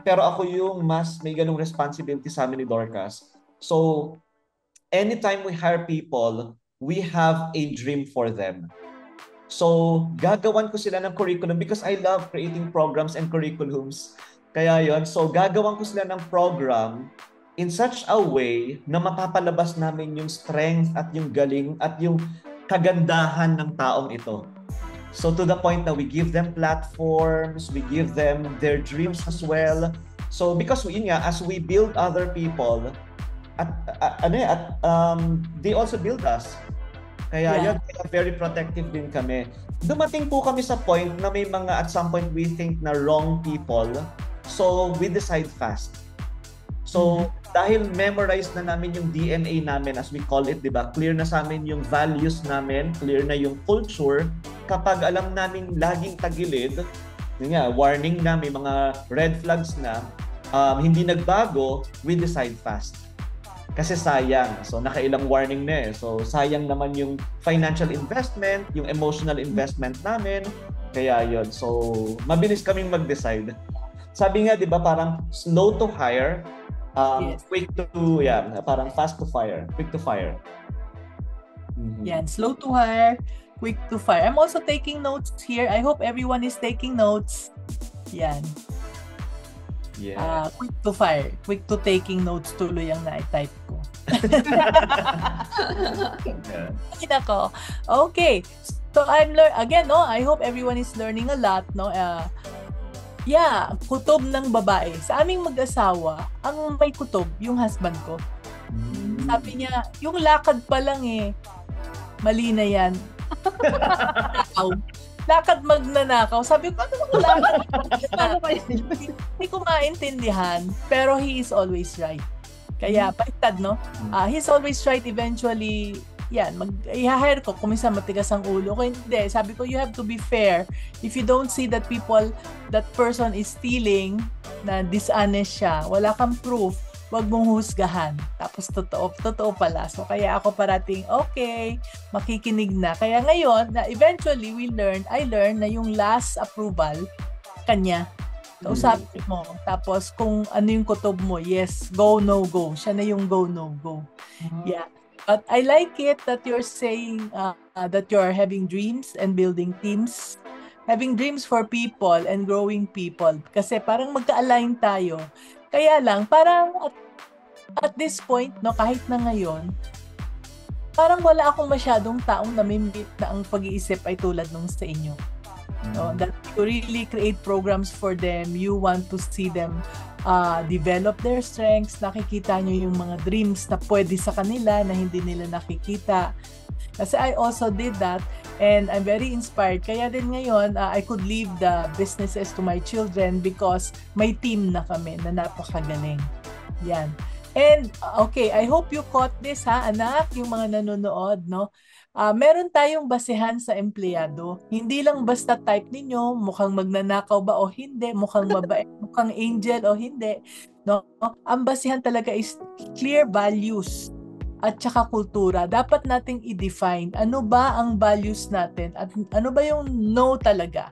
C: Pero ako yung mas may ganung responsibility sa amin ni Dorcas. So, anytime we hire people, we have a dream for them. So, gagawan ko sila ng curriculum because I love creating programs and curriculums. Kaya yon. So, gagawan ko sila ng program in such a way na mapapalabas namin yung strength at yung galing at yung kagandahan ng taong ito. So, to the point na we give them platforms, we give them their dreams as well. So, because as we build other people, they also build us. Kaya very protective din kami. Dumating po kami sa point na may mga at some point we think na wrong people. So, we decide fast. So, dahil memorize na namin yung DNA namin as we call it, di ba? Clear na sa amin yung values namin, clear na yung culture. Kapag alam namin laging tagilid, warning na, may mga red flags na, hindi nagbago, we decide fast. Kasi sayang. So, nakailang warning na eh. So, sayang naman yung financial investment, yung emotional investment namin. Kaya yon. So, mabilis kaming mag-decide. Sabi nga, di ba, parang slow to hire, quick to, parang fast to fire, quick to fire.
A: Mm-hmm. Yan, slow to hire, quick to fire. I'm also taking notes here. I hope everyone is taking notes. Yan.
C: Yeah.
A: Quick to fire, quick to taking notes tuloy ang na-type ko. Nako. Okay. So I'm again, no, I hope everyone is learning a lot, no. Kutob ng babae. Sa aming mag-asawa, ang may kutob, yung husband ko. Sabi niya, yung lakad pa lang mali na yan. Lakad magnanakaw. Sabi ko, ano lakad? Hindi ko maintindihan, pero he is always right. Kaya, baliktad, no? He's always right eventually. I-hire ko kung minsan matigas ang ulo ko. Hindi, sabi ko, you have to be fair. If you don't see that that person is stealing, na dishonest siya, wala kang proof, wag mong husgahan. Tapos totoo pala. So kaya ako parating, okay, makikinig na. Kaya ngayon, na eventually I learned na yung last approval, kanya. Kausapin mo. Tapos kung ano yung kutob mo, yes, go, no, go. Siya na yung go, no, go. Yeah. But I like it that you're saying that you're having dreams and building teams. Having dreams for people and growing people. Kasi parang magka-align tayo. Kaya lang, parang at this point, no, kahit na ngayon, parang wala akong masyadong taong namimit na ang pag-iisip ay tulad nung sa inyo. No, that you really create programs for them. You want to see them develop their strengths. Nakikita nyo yung mga dreams na pwede sa kanila na hindi nila nakikita. Kasi I also did that and I'm very inspired. Kaya din ngayon, I could leave the businesses to my children because may team na kami na napakagaling. Yan. And okay, I hope you caught this anak, yung mga nanonood, no? Meron tayong basehan sa empleyado. Hindi lang basta type ninyo, mukhang magnanakaw ba o hindi, mukhang mabait, mukhang angel o hindi. No? Ang basehan talaga is clear values at saka kultura. Dapat nating i-define ano ba ang values natin at ano ba yung no talaga.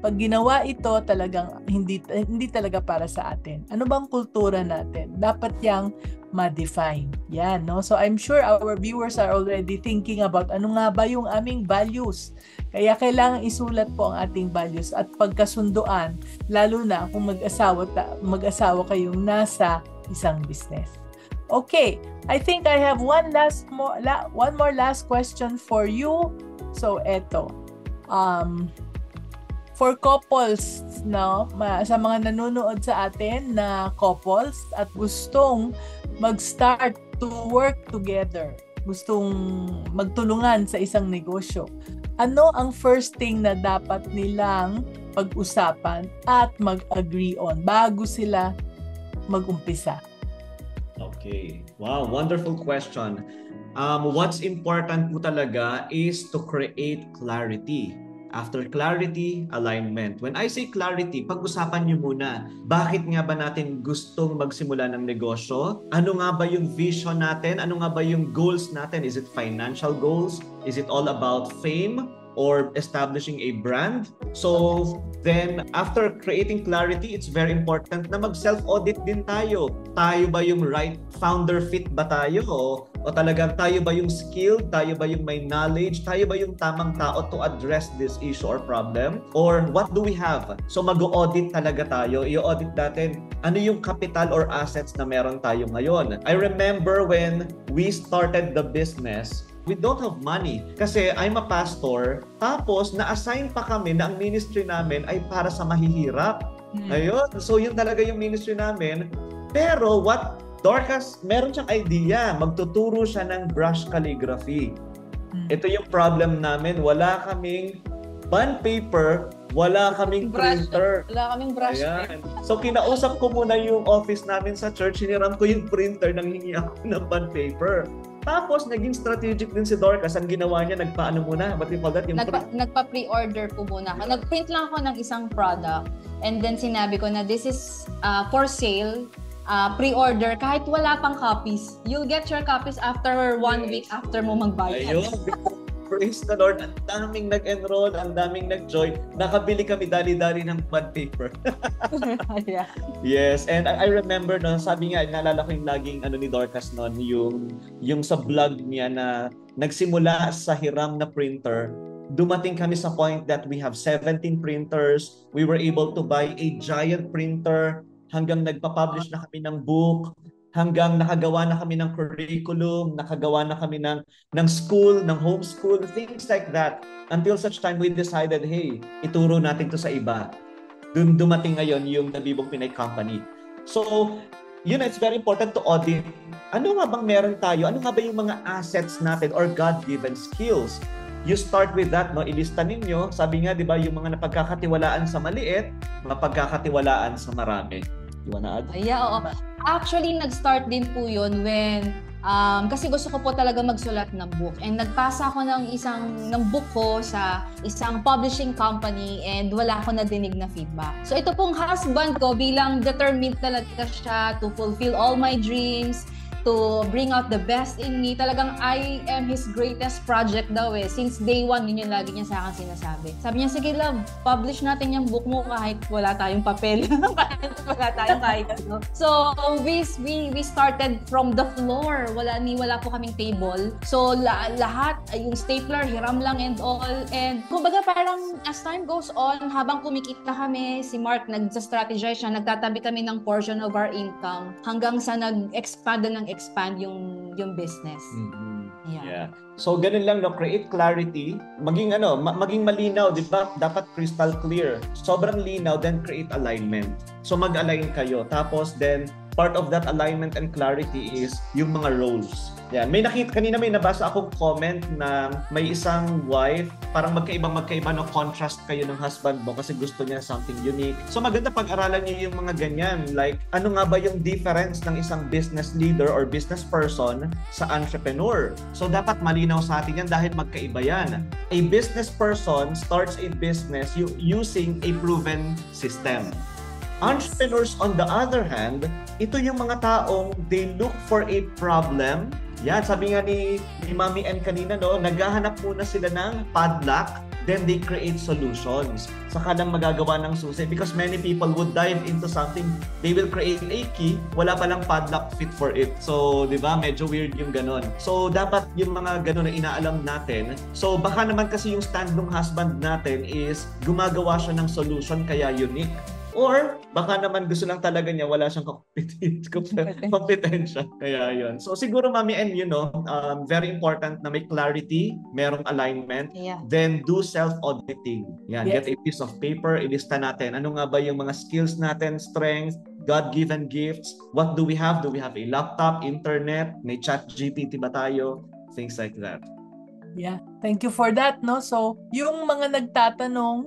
A: Pag ginawa ito, talagang hindi talaga para sa atin. Ano bang kultura natin? Dapat yang ma-define. Yan, no? So I'm sure our viewers are already thinking about ano nga ba yung aming values. Kaya kailangan isulat po ang ating values at pagkasunduan, lalo na kung mag-asawa kayong nasa isang business. Okay, I think I have one more last question for you. So eto. For couples, no, sa mga nanonood sa atin na couples at gustong mag-start to work together, gustong magtulungan sa isang negosyo, ano ang first thing na dapat nilang pag-usapan at mag-agree on bago sila mag-umpisa?
C: Okay. Wow, wonderful question. What's important po talaga is to create clarity. After clarity, alignment. When I say clarity, pag-usapan nyo muna, bakit nga ba natin gustong magsimula ng negosyo? Ano nga ba yung vision natin? Ano nga ba yung goals natin? Is it financial goals? Is it all about fame or establishing a brand? So then, after creating clarity, it's very important na mag-self-audit din tayo. Tayo ba yung right founder fit ba tayo? O talagang tayo ba yung skilled? Tayo ba yung may knowledge? Tayo ba yung tamang tao to address this issue or problem? Or what do we have? So mag-audit talaga tayo. I-audit natin ano yung capital or assets na meron tayo ngayon. I remember when we started the business, we don't have money kasi I'm a pastor. Tapos na-assign pa kami na ang ministry namin ay para sa mahihirap. Ayun. So yun talaga yung ministry namin. Pero Dorcas, meron siyang idea. Magtuturo siya ng brush calligraphy. Ito yung problem namin. Wala kaming bond paper, wala kaming printer.
B: Wala kaming brush.
C: Ayan. So kinausap ko muna yung office namin sa church. Hiniram ko yung printer nang hingi ako ng bond paper. Tapos, naging strategic din si Dorcas. Ang ginawa niya, nagpaano muna? What do you call that?
B: Nagpa-pre-order po muna ako. Nag-print lang ako ng isang product. And then sinabi ko na this is for sale. Pre-order kahit wala pang copies. You'll get your copies after 1 week after mo magbayad.
C: Ayun. Praise the Lord. Ang daming nag-enroll, ang daming nag-join. Nakabili kami dali-dali ng bond paper.
B: Yeah.
C: Yes, and I remember no, sabi nga, naalala ko yung laging ni Dorcas noon, yung sa vlog niya na nagsimula sa hiram na printer. Dumating kami sa point that we have 17 printers. We were able to buy a giant printer hanggang nagpa-publish na kami ng book, hanggang nakagawa na kami ng curriculum, nakagawa na kami ng school, ng homeschool, things like that. Until such time we decided, hey, ituro natin to sa iba. Dun dumating ngayon yung Nabibong Pinay Company. So, it's very important to audit. Ano nga bang meron tayo? Ano nga ba yung mga assets natin or God-given skills? You start with that, no? Ilista ninyo. Sabi nga, di ba, yung mga napagkakatiwalaan sa maliit, mapagkakatiwalaan sa marami. You wanna add?
B: Yeah, oo. Actually, nag-start din po yun when, kasi gusto ko po talaga magsulat ng book. And nagpasa ako ng book ko sa isang publishing company and wala ako nadinig na feedback. So ito pong husband ko, bilang determined talaga siya to fulfill all my dreams, to bring out the best in me. Talagang I am his greatest project daw eh. Since day one, yun yung lagi niya sa akin sinasabi. Sabi niya, sige love, publish natin yung book mo kahit wala tayong papel. Kahit wala tayong kahit ano. So, we started from the floor. Wala po kaming table. So, lahat, yung stapler, hiram lang and all. And kumbaga parang as time goes on, habang kumikita kami, si Mark nag-strategize siya, nagtatabi kami ng portion of our income hanggang sa nag-expand yung business.
C: Yeah. So ganun lang, no, create clarity, maging maging malinaw, 'di ba? Dapat crystal clear. Sobrang linaw, then create alignment. So mag-align kayo. Tapos then part of that alignment and clarity is yung mga roles. Yan. Kanina may nabasa akong comment na may isang wife, parang magkaiba no, contrast kayo ng husband mo kasi gusto niya something unique. So maganda pag-aralan niyo yung mga ganyan. Like, ano nga ba yung difference ng isang business leader or business person sa entrepreneur? So dapat malinaw sa atin yan dahil magkaiba yan. A business person starts a business using a proven system. Entrepreneurs, on the other hand, ito yung mga taong they look for a problem. Yan, sabi nga ni Mami N kanina, no, naghahanap muna sila ng padlock, then they create solutions. Saka lang magagawa ng susi because many people would dive into something, they will create a key, wala palang padlock fit for it. So, di ba, medyo weird yung ganon. So, dapat yung mga ganon na inaalam natin. So, baka naman kasi yung stand ng husband natin is gumagawa siya ng solution kaya unique. Or baka naman gusto lang talaga niya, wala siyang kompetensya. Kaya yun. So siguro Mami and very important na may clarity, merong alignment, then do self-auditing. Yan, yes. Get a piece of paper, ilista natin. Ano nga ba yung mga skills natin, strengths, God-given gifts? What do we have? Do we have a laptop, internet? May ChatGPT ba tayo? Things like that.
A: Yeah, thank you for that, no? So, yung mga nagtatanong,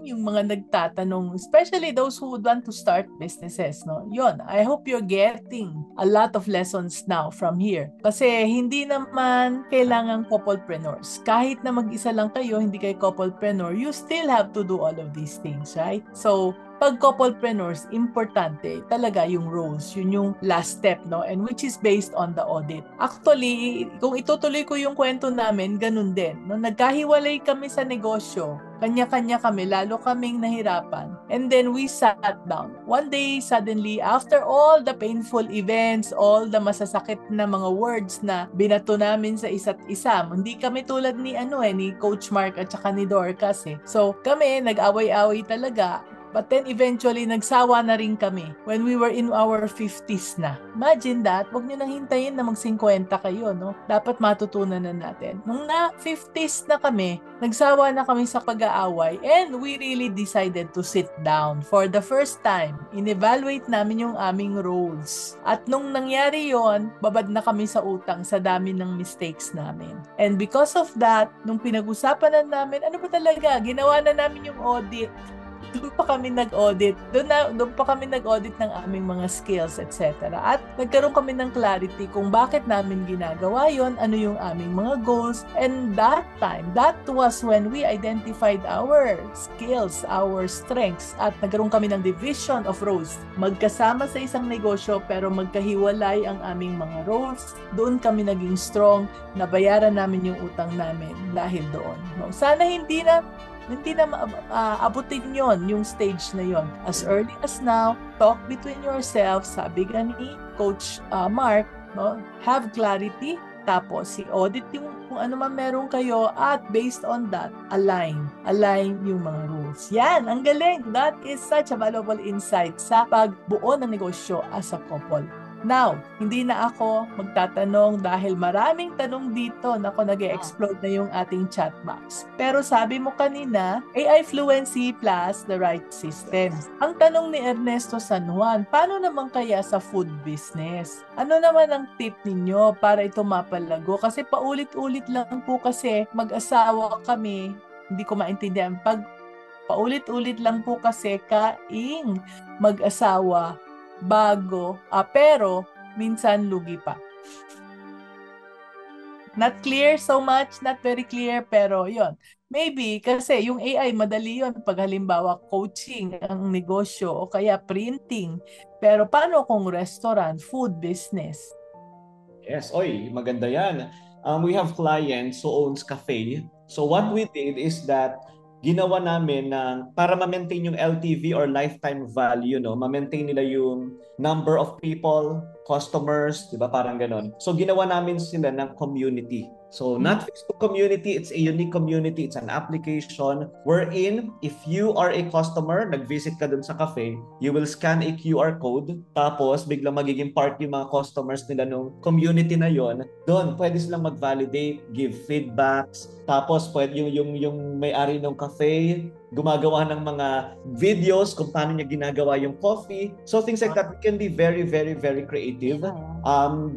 A: especially those who would want to start businesses, no? Yun, I hope you're getting a lot of lessons now from here. Kasi hindi naman kailangan couplepreneurs. Kahit na mag-isa lang kayo, hindi kayo couplepreneur, you still have to do all of these things, right? So, pag couplepreneurs, importante talaga yung roles. Yun yung last step, no? And which is based on the audit. Actually, kung itutuloy ko yung kwento namin, ganun din. No? Nagkahiwalay kami sa negosyo. Kanya-kanya kami, lalo kaming nahirapan. And then we sat down. One day, suddenly, after all the painful events, all the masasakit na mga words na binato namin sa isa't isa, hindi kami tulad ni Coach Mark at saka ni Dorcas eh. So, kami, nag-away-away talaga. But then eventually, nagsawa na rin kami when we were in our 50s na. Imagine that, huwag nyo nang hintayin na mag-50 kayo, no? Dapat matutunan na natin. Nung na 50s na kami, nagsawa na kami sa pag-aaway and we really decided to sit down. For the first time, in-evaluate namin yung aming roles. At nung nangyari yon, babad na kami sa utang sa dami ng mistakes namin. And because of that, nung pinag-usapan na namin, ano ba talaga, ginawa na namin yung audit. Doon pa kami nag-audit. Doon pa kami nag-audit ng aming mga skills, etc. At nagkaroon kami ng clarity kung bakit namin ginagawa yon, ano yung aming mga goals. And that was when we identified our skills, our strengths, at nagkaroon kami ng division of roles. Magkasama sa isang negosyo pero magkahiwalay ang aming mga roles. Doon kami naging strong, nabayaran namin yung utang namin dahil doon. Sana hindi na abutin yon, yung stage na yon. As early as now, talk between yourselves, sabi nga ni Coach Mark, no? Have clarity, tapos i-audit yung kung ano man meron kayo at based on that, align yung mga rules. Yan, ang galing. That is such a valuable insight sa pagbuo ng negosyo as a couple. Now, hindi na ako magtatanong dahil maraming tanong dito na nag-e-explode na yung ating chat box. Pero sabi mo kanina, AI fluency plus the right systems. Ang tanong ni Ernesto San Juan, paano naman kaya sa food business? Ano naman ang tip ninyo para ito mapalago? Kasi paulit-ulit lang po kasi mag-asawa kami, hindi ko maintindihan. Pag paulit-ulit lang po kasi kaing mag-asawa, bago, pero minsan lugi pa. Not clear so much, not very clear, pero yon. Maybe kasi yung AI madali yon pag halimbawa coaching ang negosyo o kaya printing. Pero paano kung restaurant, food business?
C: Yes, oy, maganda yan. We have clients who owns cafe. So what we did is that ginawa namin na para ma-maintain yung LTV or lifetime value, no? Ma-maintain nila yung number of people, customers, di ba? Parang ganon. So ginawa namin sila ng community. So not Facebook community, it's a unique community. It's an application wherein if you are a customer, nag-visit ka dun sa cafe, you will scan a QR code, tapos biglang magiging part yung mga customers nila nung community na yon. Doon, pwede silang mag-validate, give feedbacks, tapos pwede yung may-ari ng cafe, gumagawa ng mga videos kung paano niya ginagawa yung coffee. So things like that can be very, very, very creative.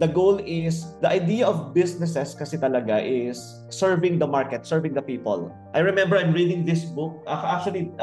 C: The goal is, the idea of businesses kasi talaga is serving the market, serving the people. I remember I'm reading this book. Actually,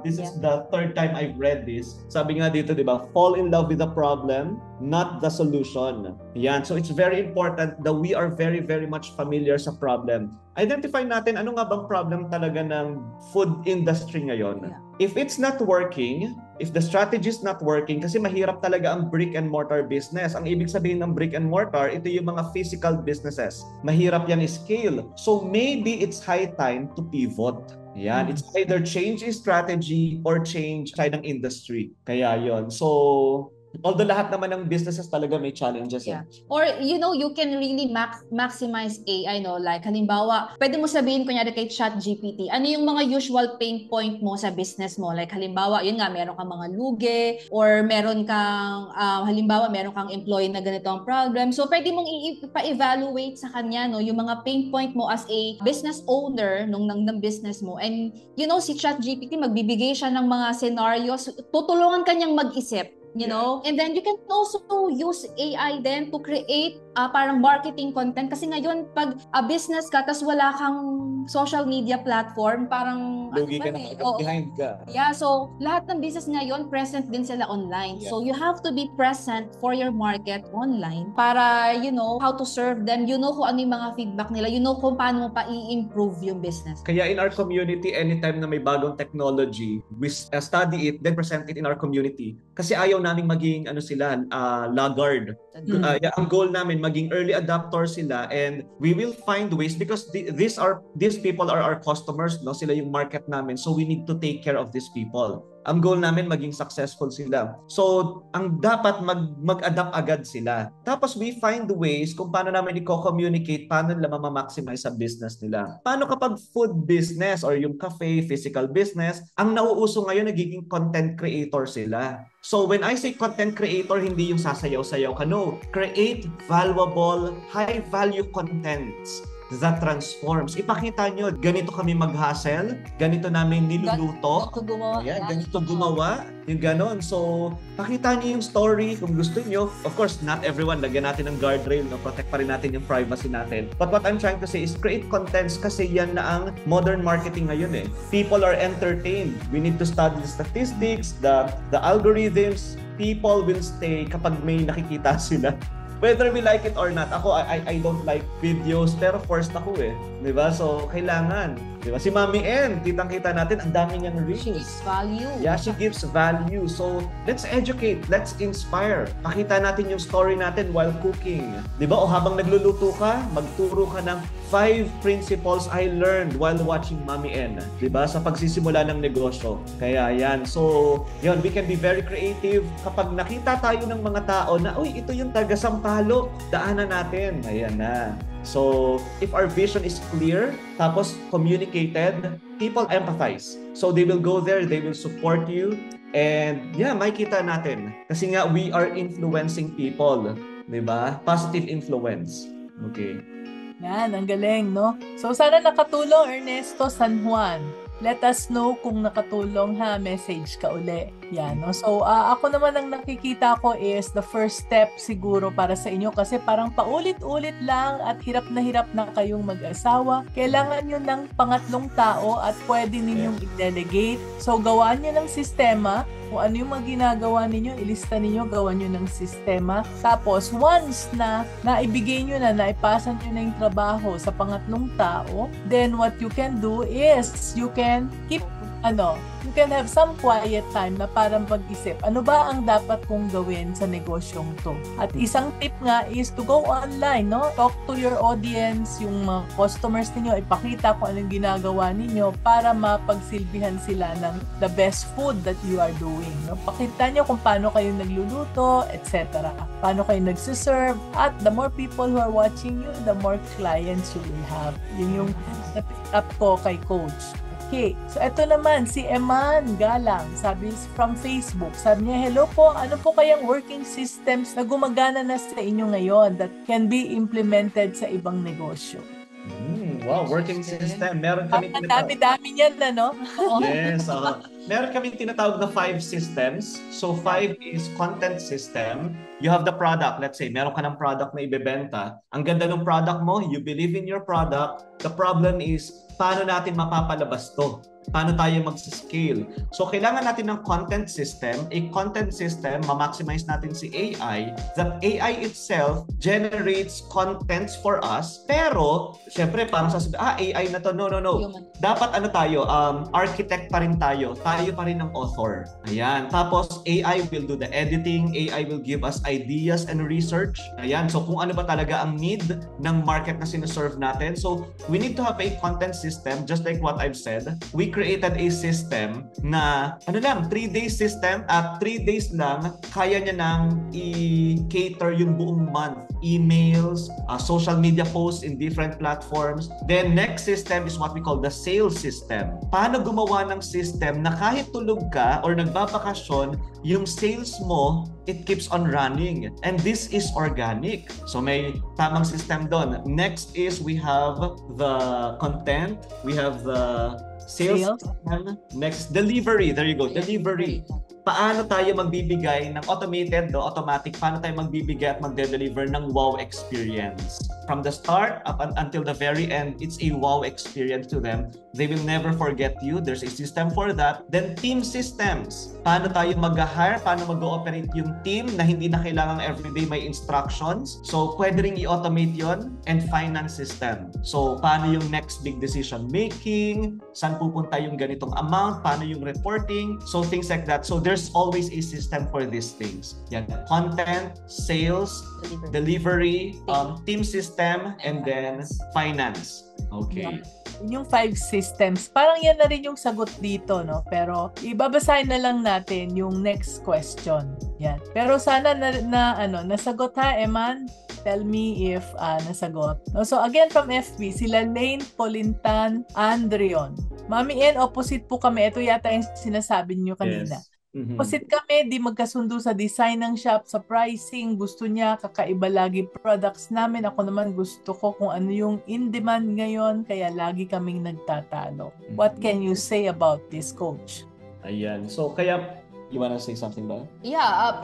C: this is the third time I've read this. Sabi nga dito, di ba, fall in love with the problem, not the solution. Yan. So it's very important that we are very, very much familiar sa problem. Identify natin ano nga bang problem talaga ng food industry ngayon. Yeah. If it's not working, if the strategy is not working, kasi mahirap talaga ang brick and mortar business. Ang ibig sabihin ng brick and mortar, ito yung mga physical businesses. Mahirap yan scale. So maybe it's high time to pivot. Yan, it's either change strategy or change side ng industry. Kaya yon. So although lahat naman ng businesses talaga may challenges.
B: Yeah. Or, you know, you can really maximize AI, no? Like, halimbawa, pwede mo sabihin, kunyari kay ChatGPT, ano yung mga usual pain point mo sa business mo? Like, halimbawa, yun nga, meron kang mga lugi, or meron kang, halimbawa, meron kang employee na ganito ang problem. So, pwede mong i-evaluate sa kanya, no? Yung mga pain point mo as a business owner ng business mo. And, you know, si ChatGPT, magbibigay siya ng mga scenarios, tutulungan kanyang mag-isip. You know, and then you can also use AI then to create parang marketing content kasi ngayon pag business ka tas wala kang social media platform, parang
C: lugi ka na, behind ka.
B: Yeah, so lahat ng business ngayon present din sila online. Yeah. So you have to be present for your market online para you know how to serve them, you know kung ano yung mga feedback nila, you know kung paano mo pa i-improve yung business.
C: Kaya in our community, anytime na may bagong technology, we study it, then present it in our community. Kasi ayaw naming maging laggard. Ang goal namin maging early adopter sila, and we will find ways because these people are our customers, no? Sila yung market namin, so we need to take care of these people. Ang goal namin maging successful sila. So, ang dapat mag-adapt agad sila. Tapos we find ways kung paano namin i-communicate, paano nila ma-maximize sa business nila. Paano kapag food business or yung cafe, physical business, ang nauuso ngayon nagiging content creator sila. So when I say content creator, hindi yung sasayaw-sayaw ka. No, create valuable, high-value contents that transforms. Ipakita nyo, ganito kami mag-hustle, ganito namin niluluto. Ganito gumawa. Yung ganon. So, pakita niyo yung story kung gusto niyo. Of course, not everyone. Lagyan natin ng guardrail, no? Protect pa rin natin yung privacy natin. But what I'm trying to say is create contents kasi yan na ang modern marketing ngayon eh. People are entertained. We need to study the statistics, the algorithms. People will stay kapag may nakikita sila. Whether we like it or not. Ako, I don't like videos, pero forced ako eh. Diba? So, kailangan. Diba? Si Mami N, kitang-kita natin, ang dami niyang reels.
B: She gives value.
C: Yeah, she gives value. So, let's educate, let's inspire. Pakita natin yung story natin while cooking. Diba? O habang nagluluto ka, magturo ka ng 5 principles I learned while watching Mami N. Diba? Sa pagsisimula ng negosyo. Kaya yan. So, yun, we can be very creative. Kapag nakita tayo ng mga tao na, uy, ito yung taga-Sampaloc, daanan natin. Ayan na. So, if our vision is clear, tapos communicated, people empathize. So, they will go there, they will support you, and yeah, makikita natin. Kasi nga, we are influencing people. Diba? Positive influence. Okay.
A: Yan, ang galing, no? So, sana nakatulong, Ernesto San Juan. Let us know kung nakatulong ha, message ka uli. Yan, no? So, ako naman ang nakikita ko is the first step siguro para sa inyo kasi parang paulit-ulit lang at hirap na kayong mag-asawa. Kailangan nyo ng pangatlong tao at pwede ninyong i-delegate. So, gawaan nyo ng sistema. Kung ano yung mga ginagawa ninyo, ilista ninyo, gawan nyo ng sistema. Tapos, once na naibigay nyo na, naipasa nyo na yung trabaho sa pangatlong tao, then what you can do is you can keep you can have some quiet time na parang pag-isip, ano ba ang dapat kong gawin sa negosyong to? At isang tip nga is to go online, no? Talk to your audience, yung mga customers ninyo, ipakita kung anong ginagawa ninyo para mapagsilbihan sila ng the best food that you are doing. No? Pakita nyo kung paano kayo nagluluto, etc. Paano kayo nagsiserve. At the more people who are watching you, the more clients you will have. Yun yung na-pick up ko kay Coach. Okay, so ito naman, si Eman Galang, sabi from Facebook, sabi niya, hello po, ano po kayang working systems na gumagana na sa inyo ngayon that can be implemented sa ibang negosyo?
C: Wow, working system. Meron kami
A: dami-dami niyan na, no?
C: Yes. Meron kami tinatawag na 5 systems. So 5 is content system. You have the product. Let's say, meron ka ng product na ibebenta. Ang ganda ng product mo, you believe in your product. The problem is, paano natin mapapalabas to? Paano tayo mag-scale? So, kailangan natin ng content system. A content system, ma-maximize natin si AI. That AI itself generates contents for us. Pero, syempre, parang sasabi, AI na to. No. Dapat tayo? Architect pa rin tayo. Tayo pa rin ang author. Ayan. Tapos, AI will do the editing. AI will give us ideas and research. Ayan. So, kung ano ba talaga ang need ng market na sineserve natin. So, we need to have a content system, just like what I've said. We created a system na 3-day system at 3 days lang kaya niya nang i-cater yung buong month. Emails, social media posts in different platforms. Then next system is what we call the sales system. Paano gumawa ng system na kahit tulog ka or nagbabakasyon, yung sales mo, it keeps on running. And this is organic. So may tamang system doon. Next is we have the content, we have the sales. Next, delivery. There you go. Delivery. Paano tayo magbibigay ng automatic, paano tayo magbibigay at magde-deliver ng wow experience. From the start up until the very end, it's a wow experience to them. They will never forget you. There's a system for that. Then team systems. Paano tayo mag-hire, paano mag-ooperate yung team na hindi na kailangang everyday may instructions. So, pwede rin i-automate yon. And finance system. So, paano yung next big decision making, saan pupunta yung ganitong amount, paano yung reporting, so things like that. So, there's always a system for these things. Yan. Content, sales, delivery, team system, and then finance. Okay.
A: Yung 5 systems, parang yan na rin yung sagot dito, no? Pero ibabasahin na lang natin yung next question. Yan. Pero sana nasagot ha, Eman? Tell me if nasagot. No, so again from FB, sila Lane Polintan Andreon. Mami N, opposite po kami. Ito yata yung sinasabi niyo kanina. Yes. Mm-hmm. Opposite kami, di magkasundo sa design ng shop, sa pricing. Gusto niya, kakaiba lagi products namin. Ako naman gusto ko kung ano yung in-demand ngayon, kaya lagi kaming nagtatalo. Mm-hmm. What can you say about this, Coach?
C: Ayan. So, kaya, you wanna say something ba?
B: Yeah,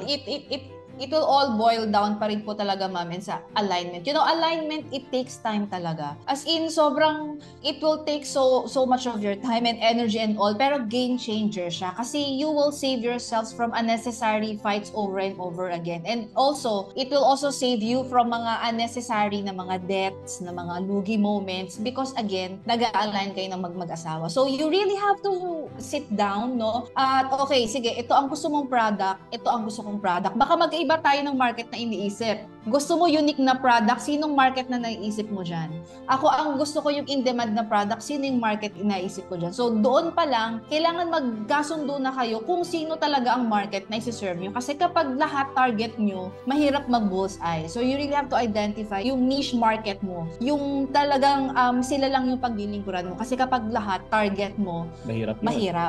B: it will all boil down pa rin po talaga, ma'am, sa alignment. You know, alignment, it takes time talaga. As in, sobrang, it will take so much of your time and energy and all, pero game changer siya. Kasi you will save yourselves from unnecessary fights over and over again. And also, it will also save you from mga unnecessary na mga debts, na mga lugi moments, because again, nag-align kayo ng mag-asawa. So, you really have to sit down, no? At okay, sige, ito ang gusto mong product, ito ang gusto kong product. Baka mag-iba tayo ng market na iniisip. Gusto mo unique na product, sinong market na naiisip mo dyan? Ako, ang gusto ko yung in-demand na product, sino yung market na naisip ko dyan? So, doon pa lang, kailangan magkasundo na kayo kung sino talaga ang market na isi-serve nyo. Kasi kapag lahat target nyo, mahirap mag-bullseye. So, you really have to identify yung niche market mo. Yung talagang sila lang yung paglilingkuran mo. Kasi kapag lahat target mo, mahirap.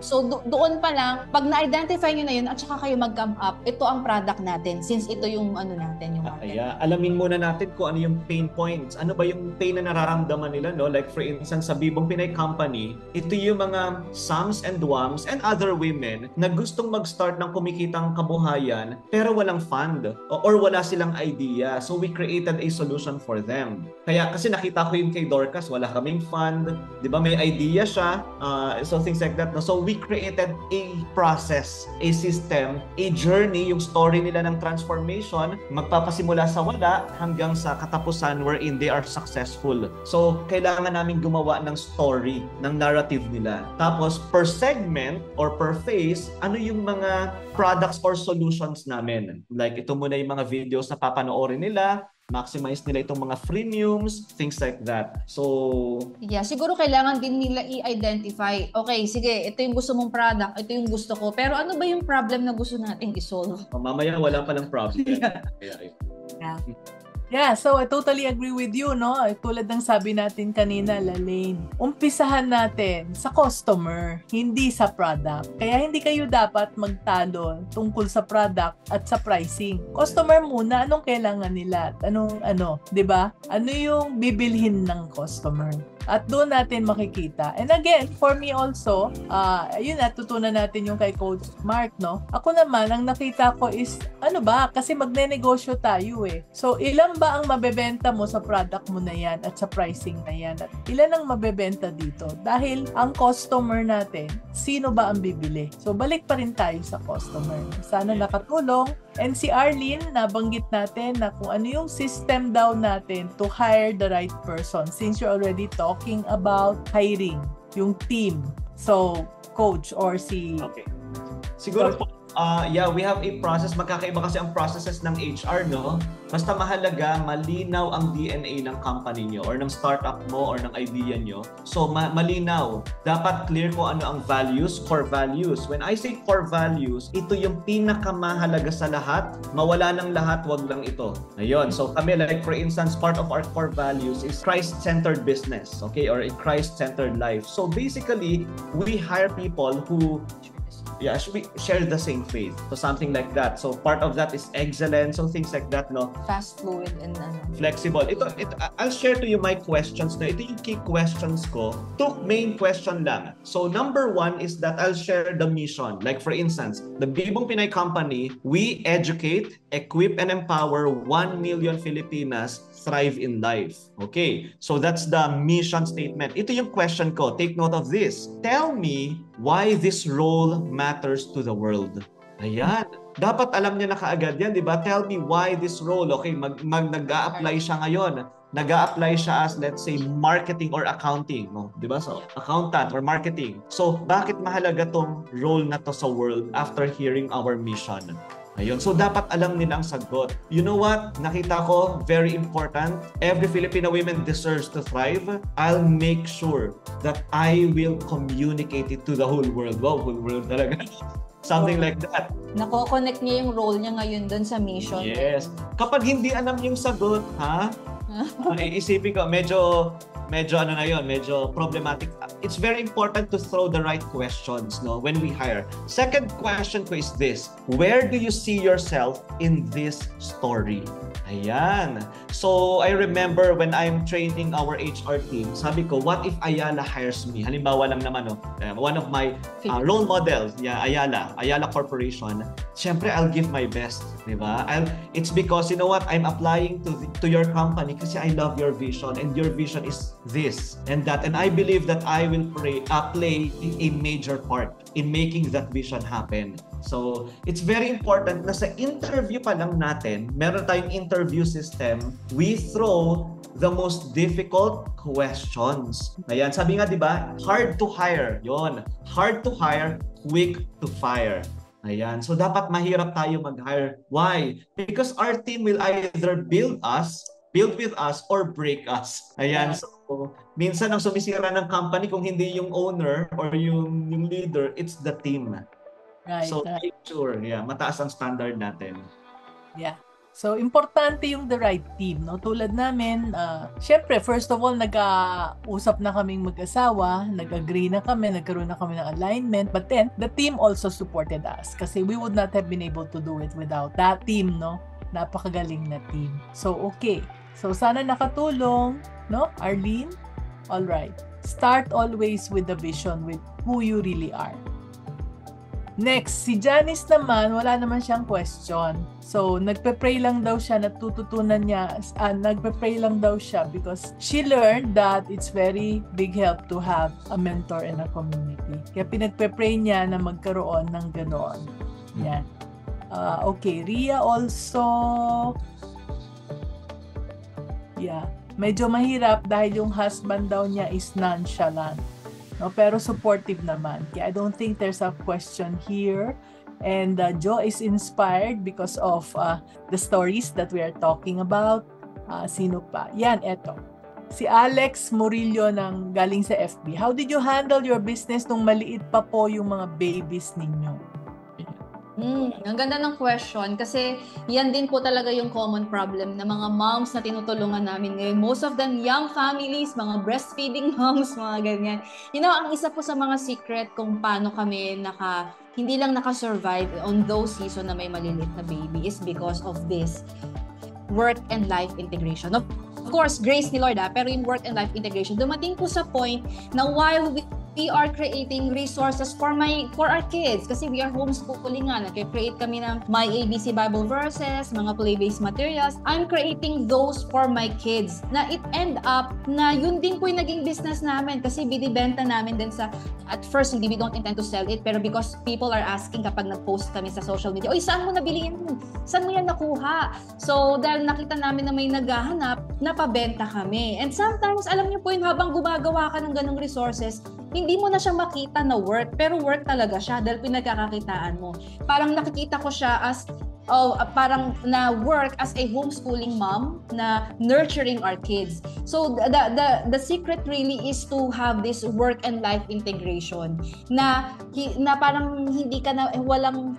B: So, doon pa lang, pag na-identify nyo na yun, at saka kayo mag-come up, ito ang product natin, since ito yung natin, yung market.
C: Alamin muna natin kung ano yung pain points. Ano ba yung pain na nararamdaman nila, no? Like for instance, sa Bibong Pinay Company, ito yung mga Sams and Dwams and other women na gustong mag-start ng kumikitang kabuhayan pero walang fund or wala silang idea. So we created a solution for them. Kaya kasi nakita ko yun kay Dorcas, wala kaming fund, 'di ba? May idea siya, so things like that. No? So we created a process, a system, a journey, yung story nila ng transformation. Nagpapasimula sa wala hanggang sa katapusan wherein they are successful. So, kailangan namin gumawa ng story, ng narrative nila. Tapos, per segment or per phase, ano yung mga products or solutions namin. Like, ito muna yung mga videos na papanoorin nila, maximize nila itong mga freemiums, things like that. So,
B: yeah, siguro kailangan din nila i-identify, okay, sige, ito yung gusto mong product, ito yung gusto ko, pero ano ba yung problem na gusto nating isolve?
C: mamaya wala pa ng problem.
A: Yeah. Yeah, so I totally agree with you, no? Tulad ng sabi natin kanina, Lalaine, umpisahan natin sa customer, hindi sa product. Kaya hindi kayo dapat magtalo tungkol sa product at sa pricing. Customer muna, anong kailangan nila? Anong 'di ba? Ano yung bibilhin ng customer? At doon natin makikita. And again, for me also, yun natutunan natin yung kay Coach Mark, no? Ako naman, ang nakita ko is, kasi magne-negosyo tayo eh. So, ilan ba ang mabebenta mo sa product mo na yan at sa pricing na yan? At ilan ang mabebenta dito? Dahil ang customer natin, sino ba ang bibili? So, balik pa rin tayo sa customer. Sana nakatulong. And si Arlene, nabanggit natin na kung ano yung system daw natin to hire the right person since you're already talking about hiring, yung team. So, coach or si...
C: Okay. Siguro po, we have a process. Magkakaiba kasi ang processes ng HR, no? Basta mahalaga, malinaw ang DNA ng company nyo or ng startup mo or ng idea nyo. So, malinaw. Dapat clear kung ano ang values, core values. When I say core values, ito yung pinakamahalaga sa lahat. Mawala ng lahat, wag lang ito. Ayun. So, kami, like for instance, part of our core values is Christ-centered business, okay? Or a Christ-centered life. So, basically, we hire people who we share the same faith. So something like that. So part of that is excellence. So things like that, no?
B: Fast, fluid, and
C: flexible. I'll share to you my questions. No? Ito yung key questions ko. Two main question lang. So number one is that I'll share the mission. Like for instance, the Bibong Pinay Company, we educate, equip, and empower 1 million Filipinas thrive in life. Okay, so that's the mission statement. Ito yung question ko. Take note of this. Tell me why this role matters to the world. Ayan. Dapat alam niya na kaagad yan, di ba? Tell me why this role. Okay, nag-a-apply siya ngayon. Nag-a-apply siya as, let's say, marketing or accounting. No? Di ba? So, accountant or marketing. So, bakit mahalaga tong role na to sa world after hearing our mission? Ayun. So, dapat alam nila ang sagot. You know what? Nakita ko, very important. Every Filipino woman deserves to thrive. I'll make sure that I will communicate it to the whole world. Wow, whole world talaga. Something like that.
B: Nako-connect niya yung role niya ngayon dun sa mission.
C: Yes. Kapag hindi alam yung sagot, iisipin ko, medyo medyo problematic. It's very important to throw the right questions, no, when we hire. Second question ko is this: where do you see yourself in this story? Ayan. So, I remember when I'm training our HR team, sabi ko, what if Ayala hires me? Halimbawa lang naman, one of my role models, Ayala Corporation. Siyempre, I'll give my best, di ba? It's because, you know what, I'm applying to your company kasi I love your vision and your vision is this and that. And I believe that I will play a major part in making that vision happen. So, it's very important na sa interview pa lang natin, meron tayong interview system, we throw the most difficult questions. Ayan, sabi nga, di ba, hard to hire. Yon, hard to hire, quick to fire. Ayan, so dapat mahirap tayo mag-hire. Why? Because our team will either build with us, or break us. Ayan, so minsan ang sumisira ng company kung hindi yung owner or yung leader, it's the team.
A: Right,
C: so make sure, mataas ang standard natin.
A: Yeah. So, importante yung the right team, no? Tulad namin, syempre, first of all, nag-usap na kaming mag-asawa, nag-agree na kami, nagkaroon na kami ng alignment, but then, the team also supported us kasi we would not have been able to do it without that team, no? Napakagaling na team. So, okay. So, sana nakatulong, no? Arlene? Alright. Start always with the vision, with who you really are. Next, si Janice naman, wala naman siyang question. So, nagpe-pray lang daw siya, natututunan niya, nagpe-pray lang daw siya because she learned that it's very big help to have a mentor in a community. Kaya pinagpe-pray niya na magkaroon ng ganoon. Yan. Okay, Ria also, Yeah. Medyo mahirap dahil yung husband daw niya is nonchalant. No, pero supportive naman. Kaya I don't think there's a question here. And Jo is inspired because of the stories that we are talking about. Sino pa? Yan, eto. Si Alex Murillo ng galing sa FB. How did you handle your business nung maliit pa po yung mga babies ninyo?
B: Ang ganda ng question kasi yan din po talaga yung common problem ng mga moms na tinutulungan namin ngayon. Most of them young families, mga breastfeeding moms, mga ganyan. You know, ang isa po sa mga secret kung paano kami hindi lang naka-survive on those season na may maliliit na baby is because of this work and life integration. Of course, grace ni Lord, pero yung work and life integration, dumating po sa point na while we are creating resources for our kids kasi we are homeschooling nga. Nag-create kami ng My ABC Bible Verses, mga play-based materials. I'm creating those for my kids na it end up na yun din po yung naging business namin kasi binibenta namin din at first we don't intend to sell it pero because people are asking kapag nag-post kami sa social media, oy, saan mo nabili yan? Saan mo yan nakuha? So dahil nakita namin na may naghahanap, napabenta kami. And sometimes, alam niyo po yun, habang gumagawa ka ng ganong resources, hindi mo na siya makita na work, pero work talaga siya dahil pinagkakakitaan mo. Parang nakikita ko siya as parang na work as a homeschooling mom na nurturing our kids. So the secret really is to have this work and life integration na parang hindi ka na walang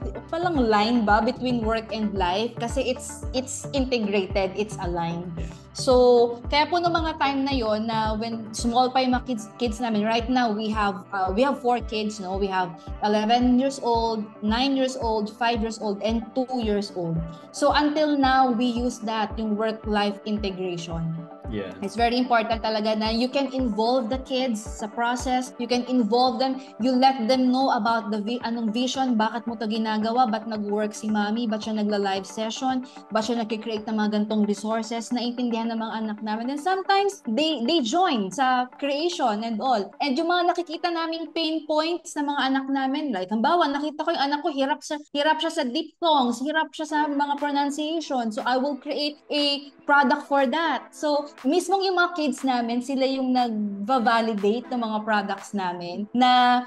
B: line ba between work and life kasi it's integrated, it's aligned. So, kaya po noong mga time na yon na when small pa yung mga kids namin, right now we have 4 kids, no? We have 11 years old, 9 years old, 5 years old, and 2 years old. So, until now, we use that, yung work-life integration.
C: Yeah.
B: It's very important talaga na you can involve the kids sa process. You can involve them. You let them know about anong vision, bakit mo to ginagawa, ba't nag-work si mommy, ba't siya nagla-live session, ba't siya nag-create ng mga gantong resources, naintindihan ng mga anak namin. And sometimes, they join sa creation and all. And yung mga nakikita naming pain points ng mga anak namin, like, hambawa, nakita ko yung anak ko, hirap siya sa diphthongs, hirap siya sa mga pronunciation. So, I will create a product for that. So, mismong yung mga kids namin, sila yung nag-validate ng mga products namin na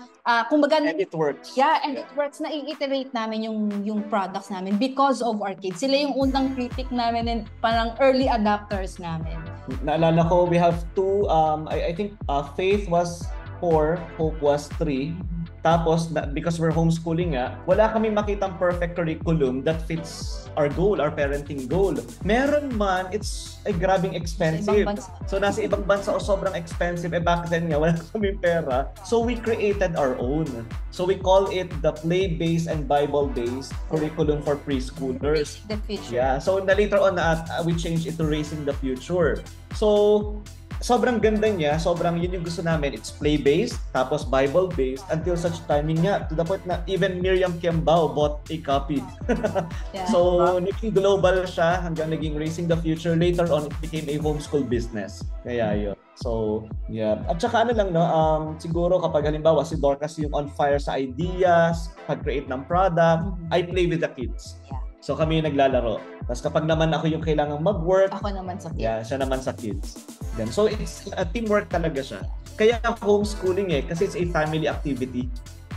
B: kumbaga,
C: and it works.
B: Yeah, and it works. Na-iterate namin yung products namin because of our kids. Sila yung unang critic namin and parang early adapters namin.
C: Naalala ko, we have 2, I think Faith was 4, Hope was 3. Tapos, because we're homeschooling nga, wala kaming makitang perfect curriculum that fits our goal, our parenting goal. Meron man, it's grabing expensive. So, nasa ibang bansa o sobrang expensive. Back then nga, wala kaming pera. So, we created our own. So, we call it the play-based and Bible-based curriculum for preschoolers.
B: The future.
C: Yeah. So, later on, we changed it to Raising the Future. So, sobrang ganda niya, sobrang yun yung gusto namin. It's play-based, tapos Bible-based, until such timing niya, to the point na even Miriam Kiambao bought a copy.
B: Yeah.
C: So, naging global siya hanggang naging Raising the Future. Later on, it became a homeschool business. Kaya yun. So, yeah. At saka ano lang, no, siguro kapag halimbawa si Dorcas yung on fire sa ideas, pag-create ng product, I play with the kids.
B: Yeah.
C: So kami yung naglalaro. Tapos kapag naman ako yung kailangang mag-work,
B: ako naman sa kids.
C: Yeah, siya naman sa kids. Then, so it's a teamwork talaga siya. Kaya homeschooling kasi it's a family activity.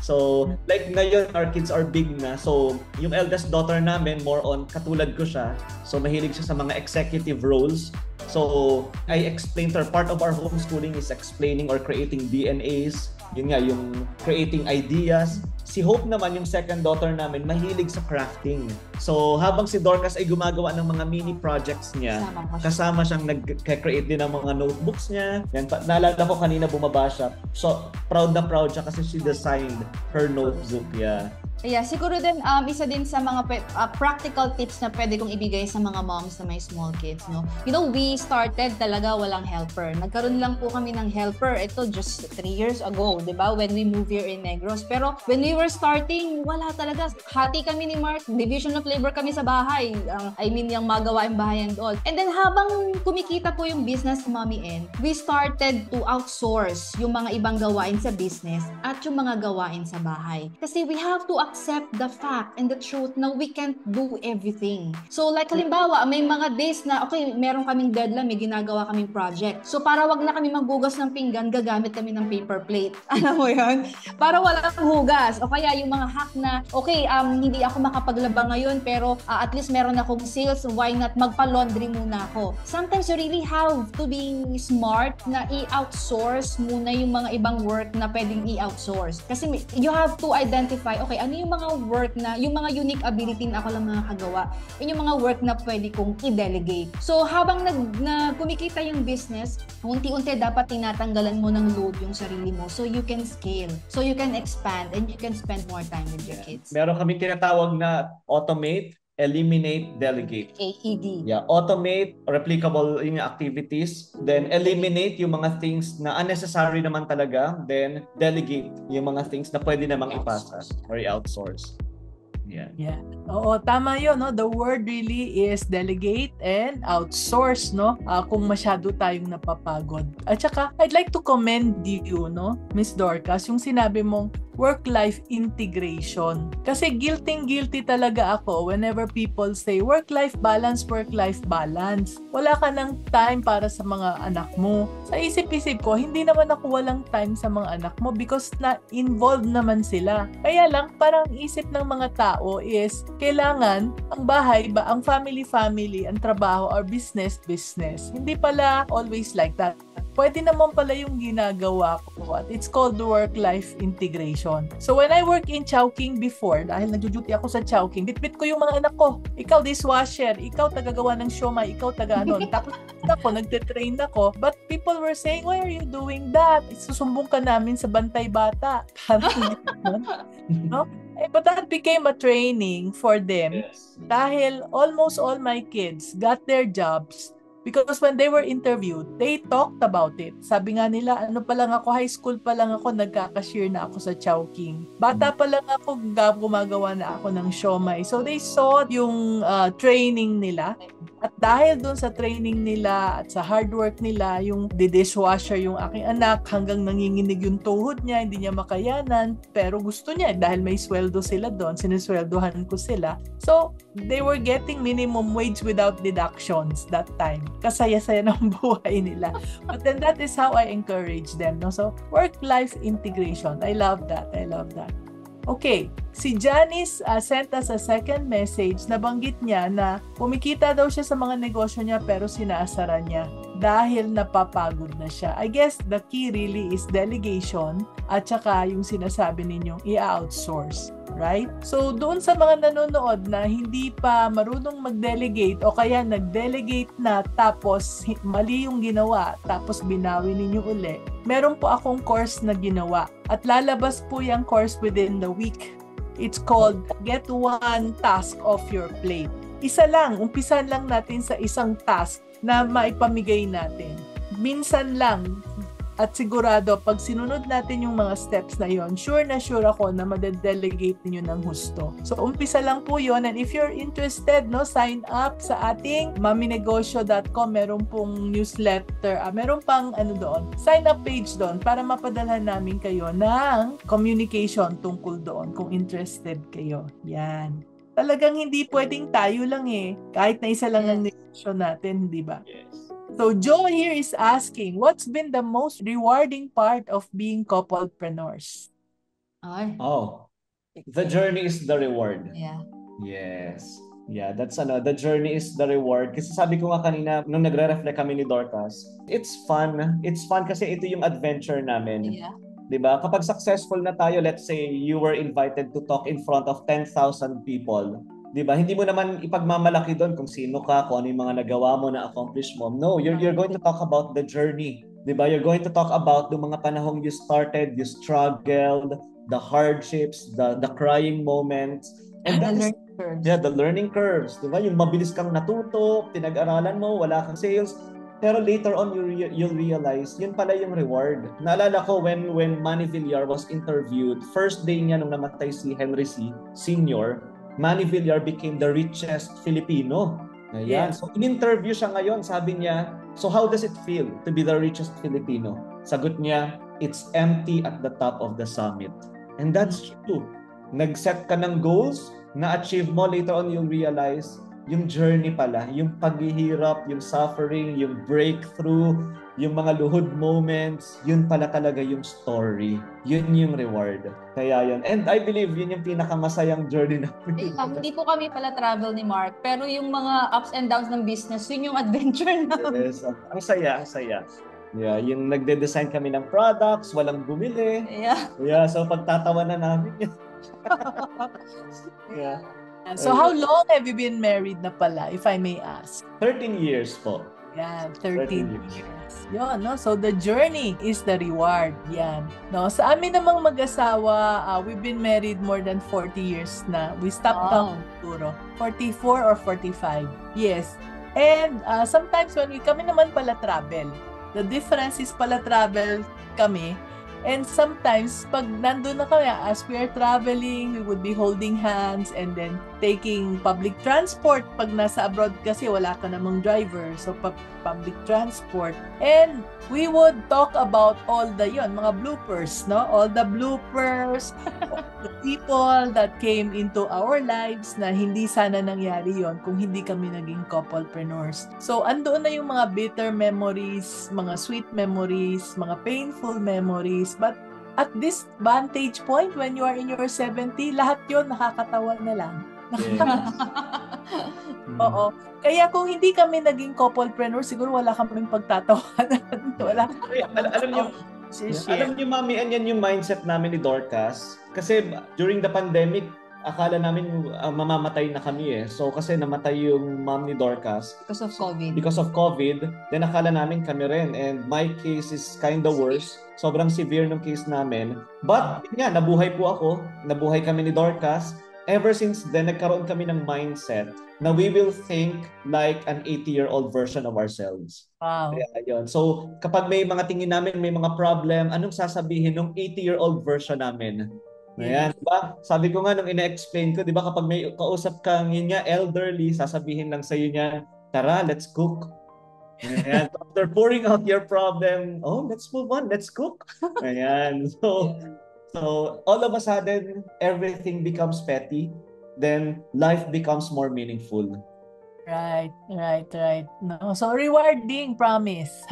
C: So, like ngayon, our kids are big na. So, yung eldest daughter namin, more on katulad ko siya. So, mahilig siya sa mga executive roles. So, I explained to her, part of our homeschooling is explaining or creating DNAs. Yun nga, yung creating ideas. Si Hope naman, yung second daughter namin, mahilig sa crafting. So, habang si Dorcas ay gumagawa ng mga mini projects niya, kasama siyang nag-create din ng mga notebooks niya. Yan, naalala ko kanina bumaba siya. So, proud na proud siya kasi she designed her notebook. Yeah.
B: Yeah, siguro din isa din sa mga practical tips na pwede kong ibigay sa mga moms na may small kids, no. You know, we started talaga walang helper. Nagkaroon lang po kami ng helper ito just 3 years ago, 'di ba? When we moved here in Negros. Pero when we were starting, wala talaga. Hati kami ni Mark, division of labor kami sa bahay. I mean, yung magawaing bahay and all. And then habang kumikita po yung business Mommy N, we started to outsource yung mga ibang gawain sa business at yung mga gawain sa bahay. Kasi we have to accept the fact and the truth na we can't do everything. So like halimbawa, may mga days na okay, meron kaming deadline, may ginagawa kaming project. So para wag na kami maghugas ng pinggan, gagamit kami ng paper plate. Alam mo 'yun? Para walang hugas. O kaya yung mga hack na okay, hindi ako makapaglaba ngayon pero at least meron akong sales, why not magpa-laundry muna ako. Sometimes you really have to be smart na i-outsource muna yung mga ibang work na pwedeng i-outsource. Kasi you have to identify, okay, ano yung mga work na, yung mga unique ability na ako lang makakagawa. Yun yung mga work na pwede kong i-delegate. So, habang kumikita yung business, unti-unti dapat tinatanggalan mo ng load yung sarili mo so you can scale, so you can expand, and you can spend more time with your kids.
C: Meron kaming tinatawag na automate, eliminate, delegate.
B: AED.
C: Yeah, automate replicable yung activities, then eliminate yung mga things na unnecessary naman talaga, then delegate yung mga things na pwede namang ipasa or i-outsource.
A: Yeah. Oo, tama 'yon, no? The word really is delegate and outsource, no? Kung masyado tayong napapagod. At saka, I'd like to commend you, no, Miss Dorcas, yung sinabi mong work-life integration. Kasi guilty talaga ako whenever people say work-life balance, work-life balance. Wala ka ng time para sa mga anak mo. Sa isip-isip ko, hindi naman ako walang time sa mga anak mo because na-involved naman sila. Kaya lang, parang isip ng mga tao is kailangan ang bahay ba, ang family, ang trabaho, or business. Hindi pala always like that. Pwede naman pala yung ginagawa ko at it's called work-life integration. So when I work in Chowking before, dahil nagjo-duty ako sa Chowking, bitbit ko yung mga anak ko. Ikaw dishwasher, ikaw tagagawa ng siomai, ikaw taga-anon. Tapos ako, nagte-train ako. But people were saying, why are you doing that? Susumbong ka namin sa bantay bata. Parang no? But that became a training for them dahil almost all my kids got their jobs because when they were interviewed, they talked about it. Sabi nga nila, ano pa lang ako, high school pa lang ako, nagkaka-cashier na ako sa Chowking. Bata pa lang ako, gumagawa na ako ng siomai. So they saw yung training nila. At dahil dun sa training nila at sa hard work nila, yung dishwasher yung aking anak, hanggang nanginginig yung tuhod niya, hindi niya makayanan, pero gusto niya dahil may sweldo sila doon, sinisweldohan ko sila. So, they were getting minimum wage without deductions that time. Kasaya-saya ng buhay nila. But then that is how I encourage them. No? So, work-life integration. I love that. Okay, si Janice sent us a second message. Nabanggit niya na kumikita daw siya sa mga negosyo niya pero sinasara niya dahil napapagod na siya. I guess the key really is delegation at saka yung sinasabi ninyong i-outsource. Right? So, doon sa mga nanonood na hindi pa marunong mag-delegate o kaya nag-delegate na tapos mali yung ginawa tapos binawi ninyo uli, meron po akong course na ginawa at lalabas po yung course within the week. It's called Get One Task Off Your Plate. Isa lang, umpisan lang natin sa isang task na maipamigay natin. Minsan lang. At sigurado, pag sinunod natin yung mga steps na yon, sure na sure ako na madedelegate ninyo ng husto. So, umpisa lang po yon. And if you're interested, no, sign up sa ating maminegosyo.com. Meron pong newsletter. Meron pang doon, sign up page doon para mapadalhan namin kayo ng communication tungkol doon kung interested kayo. Yan. Talagang hindi pwedeng tayo lang kahit na isa lang ang negosyo natin, di ba?
C: Yes.
A: So Joe here is asking, what's been the most rewarding part of being couplepreneurs?
C: Oh, the journey is the reward.
B: Yeah.
C: Yes. Yeah, that's the journey is the reward. Kasi sabi ko nga kanina, nung nagre-reflect kami ni Dorcas, it's fun. It's fun kasi ito yung adventure namin.
B: Yeah.
C: 'Di ba? Kapag successful na tayo, let's say you were invited to talk in front of 10,000 people. 'Di ba? Hindi mo naman ipagmamalaki doon kung sino ka, kung ano yung mga nagawa mo na accomplish mo. No, you're going to talk about the journey. 'Di ba? You're going to talk about the mga panahong you started, you struggled, the hardships, the crying moments, and the learning curves. 'Di ba? Yung mabilis kang natuto, pinag-aralan mo, wala kang sales, pero later on you'll realize yun pala yung reward. Naalala ko when Manny Villar was interviewed, first day niya nung namatay si Henry C. Sr., Manny Villar became the richest Filipino. Ayan.
A: Yes.
C: So, in-interview siya ngayon, sabi niya, so how does it feel to be the richest Filipino? Sagot niya, it's empty at the top of the summit. And that's true. nag-set ka ng goals, na-achieve mo, later on you'll realize, yung journey pala, yung paghihirap, yung suffering, yung breakthrough, yung mga luhod moments, yun pala talaga yung story. Yun yung reward. Kaya yun. And I believe yun yung pinakamasayang journey namin.
B: Hindi po kami pala travel ni Mark, pero yung mga ups and downs ng business, yun yung adventure namin.
C: Yes, ang saya, ang saya. Yeah, yung nagde-design kami ng products, walang bumili. Yeah, so pagtatawanan namin yun. Yeah.
A: So how long have you been married na pala, if I may ask?
C: 13 years po.
A: Yan, 13 years. Yun, no? So the journey is the reward. Yan. No? Sa amin namang mag-asawa, we've been married more than 40 years na. We stopped counting siguro. 44 or 45. Yes. And sometimes when kami naman pala travel. The difference is pala travel kami. And sometimes, pag nandun na kami, as we are traveling, we would be holding hands and then taking public transport. Pag nasa abroad kasi, wala ka namang driver. So, public transport. And we would talk about all the mga bloopers, no? All the bloopers, all the people that came into our lives na hindi sana nangyari yon kung hindi kami naging couplepreneurs. So, andoon na yung mga bitter memories, mga sweet memories, mga painful memories. But at this vantage point, when you are in your 70, lahat yon nakakatawa na lang.
C: Yes.
A: Oo. Kaya kung hindi kami naging couplepreneur, siguro wala kaming pagtatawanan. Wala.
C: Alam niyo, Mami, yan yung mindset namin ni Dorcas. Kasi during the pandemic, akala namin mamamatay na kami eh. So kasi namatay yung mom ni Dorcas. Because of COVID. Then akala namin kami rin. And my case is kind of worse. Sobrang severe ng case namin. But nga, nabuhay po ako. Nabuhay kami ni Dorcas. Ever since then, nagkaroon kami ng mindset na we will think like an 80-year-old version of ourselves.
A: Wow.
C: Kaya yun. So, kapag may mga tingin namin, may mga problem, anong sasabihin ng 80-year-old version namin? Ayan, diba? Sabi ko nga nung ina-explain ko, diba, kapag may kausap kang yun nga, elderly, sasabihin lang sa'yo niya, tara, let's cook. Ayan. After pouring out your problem, let's move on, let's cook. Ayan. So all of a sudden, everything becomes petty. Then life becomes more meaningful.
A: Right. No, so rewarding, promise.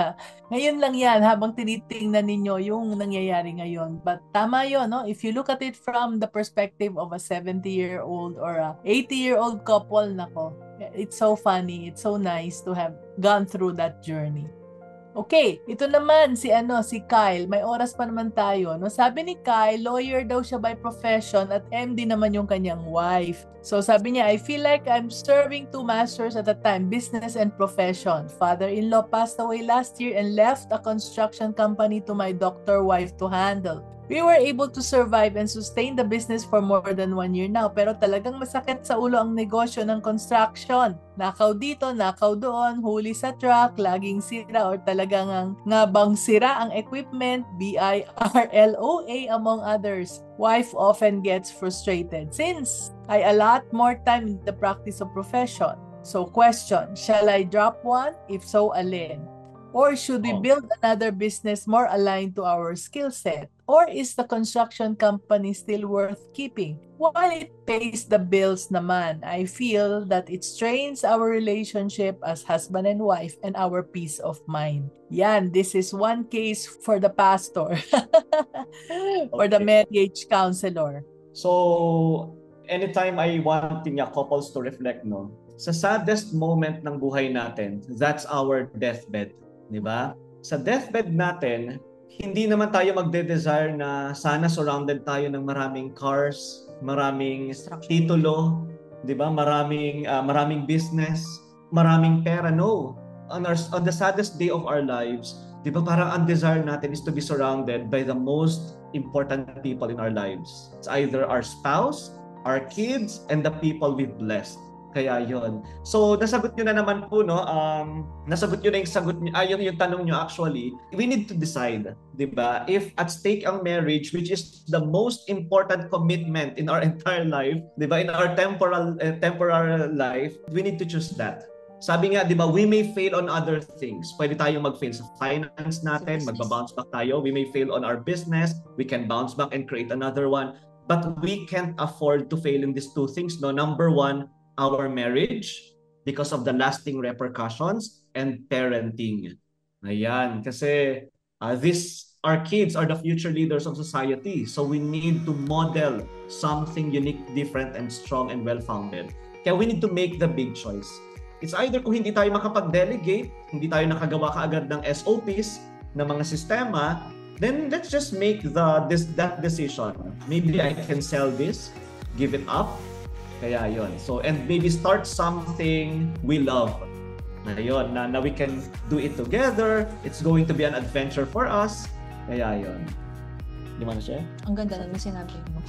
A: Ngayon lang yan, habang tinitingnan ninyo yung nangyayari ngayon. But tama yun, no? If you look at it from the perspective of a 70-year-old or a 80-year-old couple, nako, it's so funny, it's so nice to have gone through that journey. Okay, ito naman si Kyle. May oras pa naman tayo. No, sabi ni Kyle, lawyer daw siya by profession at MD naman yung kanyang wife. So sabi niya, I feel like I'm serving two masters at a time, business and profession. Father-in-law passed away last year and left a construction company to my doctor wife to handle. We were able to survive and sustain the business for more than 1 year now. Pero talagang masakit sa ulo ang negosyo ng construction. Nakaw dito, nakaw doon, huli sa truck, laging sira or talagang ngabang sira ang equipment, BIRLOA among others. Wife often gets frustrated since I allot more time in the practice of profession. So question, shall I drop one? If so, alin? Or should we build another business more aligned to our skill set? Or is the construction company still worth keeping? While it pays the bills naman, I feel that it strains our relationship as husband and wife and our peace of mind. Yan, this is one case for the pastor or the marriage counselor.
C: So, anytime I want couples to reflect, no? Sa saddest moment ng buhay natin, that's our deathbed. Diba? Sa deathbed natin, hindi naman tayo magde-desire na sana surrounded tayo ng maraming cars, maraming titulo, diba? Maraming business, maraming pera. No. On the saddest day of our lives, diba, parang ang desire natin is to be surrounded by the most important people in our lives. It's either our spouse, our kids, and the people we've blessed. Kaya yon. So, nasagot nyo na naman po, no? Nasagot nyo na yung sagot nyo, yung tanong nyo actually. We need to decide, di ba? If at stake ang marriage, which is the most important commitment in our entire life, di ba? In our temporal life, we need to choose that. Sabi nga, di ba, we may fail on other things. Pwede tayong mag-fail sa finance natin, magba-bounce back tayo. We may fail on our business. We can bounce back and create another one. but we can't afford to fail in these two things. No, number one, our marriage because of the lasting repercussions, and parenting. Ayan, kasi our kids are the future leaders of society. So we need to model something unique, different, and strong and well-founded. Kaya we need to make the big choice. It's either kung hindi tayo makapag-delegate, hindi tayo nakagawa kaagad ng SOPs, ng mga sistema, then let's just make that decision. Maybe I can sell this, give it up. Kaya yon. So, and maybe start something we love. Ayun, na we can do it together. It's going to be an adventure for us. Kaya yon. Di man siya?
B: Ang ganda na sinabi mo.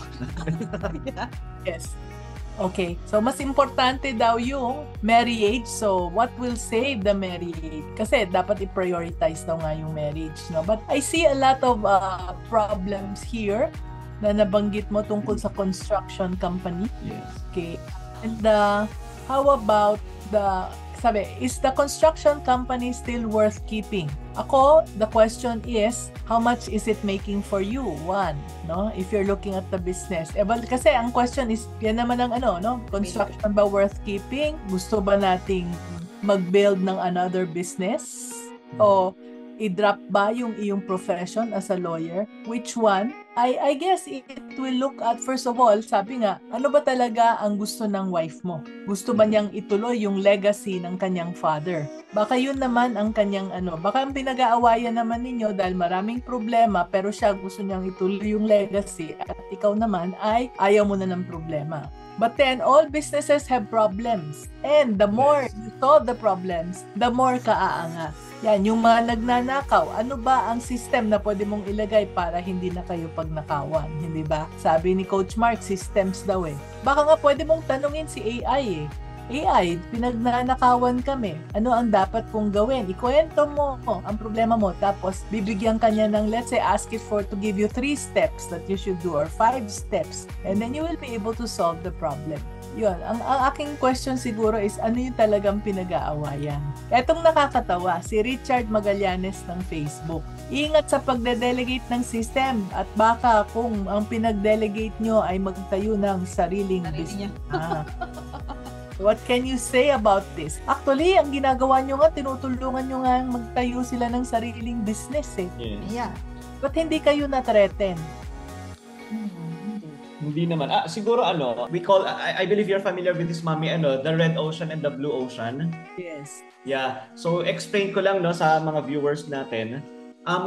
A: Yes. Okay. So, mas importante daw yung marriage. So, what will save the marriage? Kasi dapat i-prioritize daw nga yung marriage. No? But I see a lot of problems here na nabanggit mo tungkol sa construction company.
C: Yes.
A: Okay. And how about is the construction company still worth keeping? Ako, the question is, how much is it making for you? One, no? If you're looking at the business. Kasi ang question is, yan naman ang construction ba worth keeping? Gusto ba nating mag-build ng another business? O i-drop ba yung iyong profession as a lawyer? Which one? I guess it will look at, first of all, sabi nga, ano ba talaga ang gusto ng wife mo? Gusto ba niyang ituloy yung legacy ng kanyang father? Baka yun naman ang kanyang baka ang pinag-aawayan naman ninyo dahil maraming problema, pero siya gusto niyang ituloy yung legacy at ikaw naman ay ayaw mo na ng problema. But then, all businesses have problems. And the more you solve the problems, the more ka-aangat. Yan, yung mga nagnanakaw, ano ba ang system na pwede mong ilagay para hindi na kayo pagnakawan? Hindi ba? Sabi ni Coach Mark, systems daw eh. Baka nga pwede mong tanungin si AI eh. AI, pinagnanakawan kami. Ano ang dapat kong gawin? Ikuwento mo ang problema mo. Tapos, bibigyan kanya ng, let's say, ask it to give you 3 steps that you should do or 5 steps. And then you will be able to solve the problem. Yun. Ang aking question siguro is, ano yung talagang pinag-aawayan? Etong nakakatawa, si Richard Magallanes ng Facebook. Ingat sa pagde-delegate ng system at baka kung ang pinag-delegate nyo ay magtayo ng sariling business. What can you say about this? Actually, ang ginagawa nyo nga, tinutulungan nyo nga magtayo sila ng sariling business eh.
C: Yes.
B: Yeah.
A: Ba't hindi kayo na-threaten?
C: Hindi naman. Siguro we call, I believe you're familiar with this, Mami, the red ocean and the blue ocean.
A: Yes.
C: Yeah. So, explain ko lang sa mga viewers natin.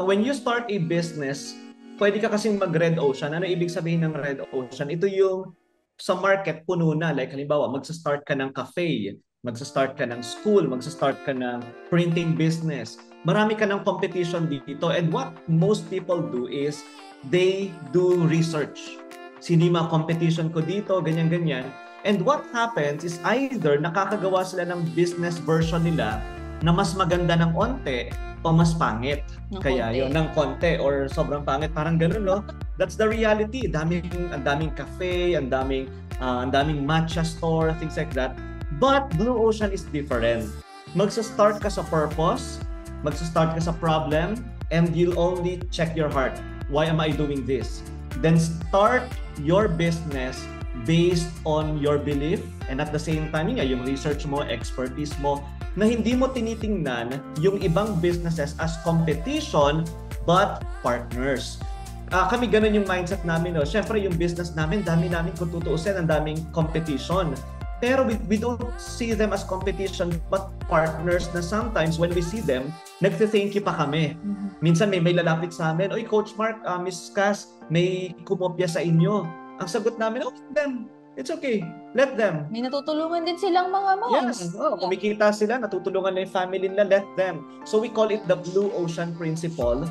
C: When you start a business, pwede ka kasing mag-red ocean. Ano ibig sabihin ng red ocean? Ito yung sa market, puno na. Like, halimbawa, magsa-start ka ng cafe, magsa-start ka ng school, magsa-start ka ng printing business. Marami ka ng competition dito. And what most people do is, they do research. Sino yung mga competition ko dito, ganyan-ganyan. And what happens is either nakakagawa sila ng business version nila na mas maganda ng onte o mas pangit. Kaya yun, ng konti or sobrang pangit. Parang ganun, no? That's the reality. Ang daming cafe, ang daming matcha store, things like that. But Blue Ocean is different. Magsa-start ka sa purpose, magsa-start ka sa problem, and you'll only check your heart. Why am I doing this? Then start your business based on your belief and at the same time, yung research mo, expertise mo, na hindi mo tinitingnan yung ibang businesses as competition but partners. Kami ganun yung mindset namin. No? Siyempre yung business namin, dami namin kung tutuusin, ang daming competition. Pero we don't see them as competition but partners na sometimes when we see them, nagte-thank you pa kami. Minsan may lalapit sa amin, "Oy, Coach Mark, Miss Cass, may kumopya sa inyo." Ang sagot namin, "Oh, them. It's okay. Let them."
B: May natutulungan din silang mga moms.
C: Yes. Kumikita sila, natutulungan na yung family nila, let them. So we call it the Blue Ocean Principle,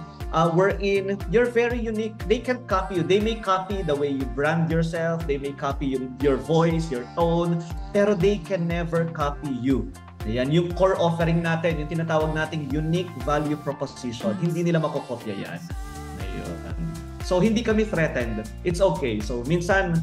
C: wherein you're very unique. They can copy you. They may copy the way you brand yourself. They may copy your voice, your tone, pero they can never copy you. Ayan, yung core offering natin, yung tinatawag nating unique value proposition, hindi nila makokopya yan. Ayun. So hindi kami threatened. It's okay. So minsan,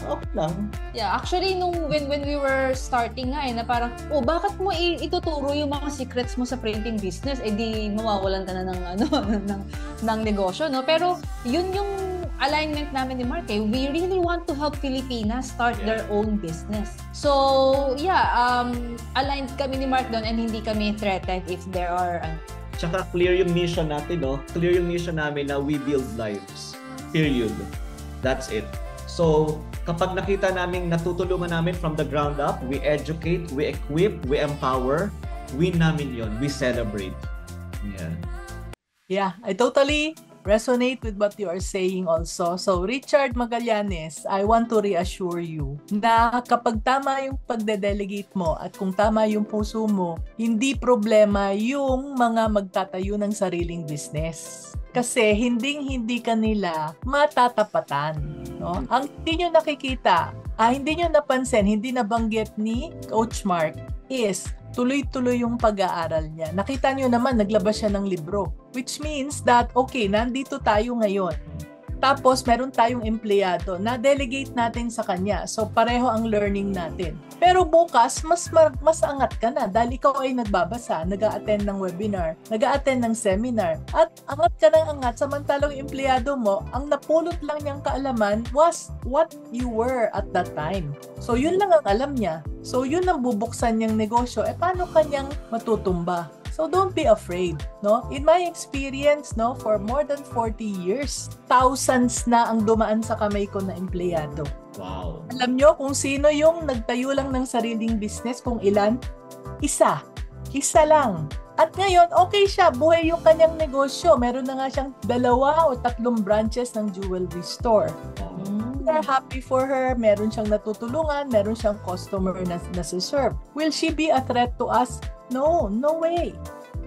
C: okay lang.
B: Yeah, actually when we were starting nga na parang, bakit mo ituturo yung mga secrets mo sa printing business? Di mawawalan ka na ng negosyo, no? Pero yun yung alignment namin ni Mark, we really want to help Filipinas start their own business. So, aligned kami ni Mark doon and hindi kami threatened if there are...
C: Tsaka clear yung mission natin, no? Clear yung mission namin na we build lives. Period. That's it. So, kapag nakita namin natutulungan namin from the ground up, we educate, we equip, we empower, win namin yon. We celebrate.
A: Yeah, I totally resonate with what you are saying also. So, Richard Magallanes, I want to reassure you na kapag tama yung pagde-delegate mo at kung tama yung puso mo, hindi problema yung mga magtatayo ng sariling business. Kasi hindi kanila matatapatan. No? Ang hindi nyo nakikita, hindi nyo napansin, hindi nabanggit ni Coach Mark is tuloy-tuloy yung pag-aaral niya. Nakita nyo naman, naglabas siya ng libro. Which means that, okay, nandito tayo ngayon. Tapos, meron tayong empleyado na delegate natin sa kanya. So, pareho ang learning natin. Pero bukas, mas angat ka na dahil ikaw ay nagbabasa, nag-a-attend ng webinar, nag-a-attend ng seminar. At angat ka ng angat, samantalang empleyado mo, ang napulot lang niyang kaalaman was what you were at that time. So, yun lang ang alam niya. So, yun ang bubuksan niyang negosyo. Paano kanyang matutumba? So don't be afraid, no? In my experience, no, for more than 40 years, thousands na ang dumaan sa kamay ko na empleyado.
C: Wow.
A: Alam nyo kung sino yung nagtayo lang ng sariling business, kung ilan? Isa lang. At ngayon, okay siya, buhay yung kanyang negosyo. Meron na nga siyang 2 o 3 branches ng jewelry store. We're happy for her. Meron siyang natutulungan, meron siyang customer na nasa-serve. Will she be a threat to us? No way.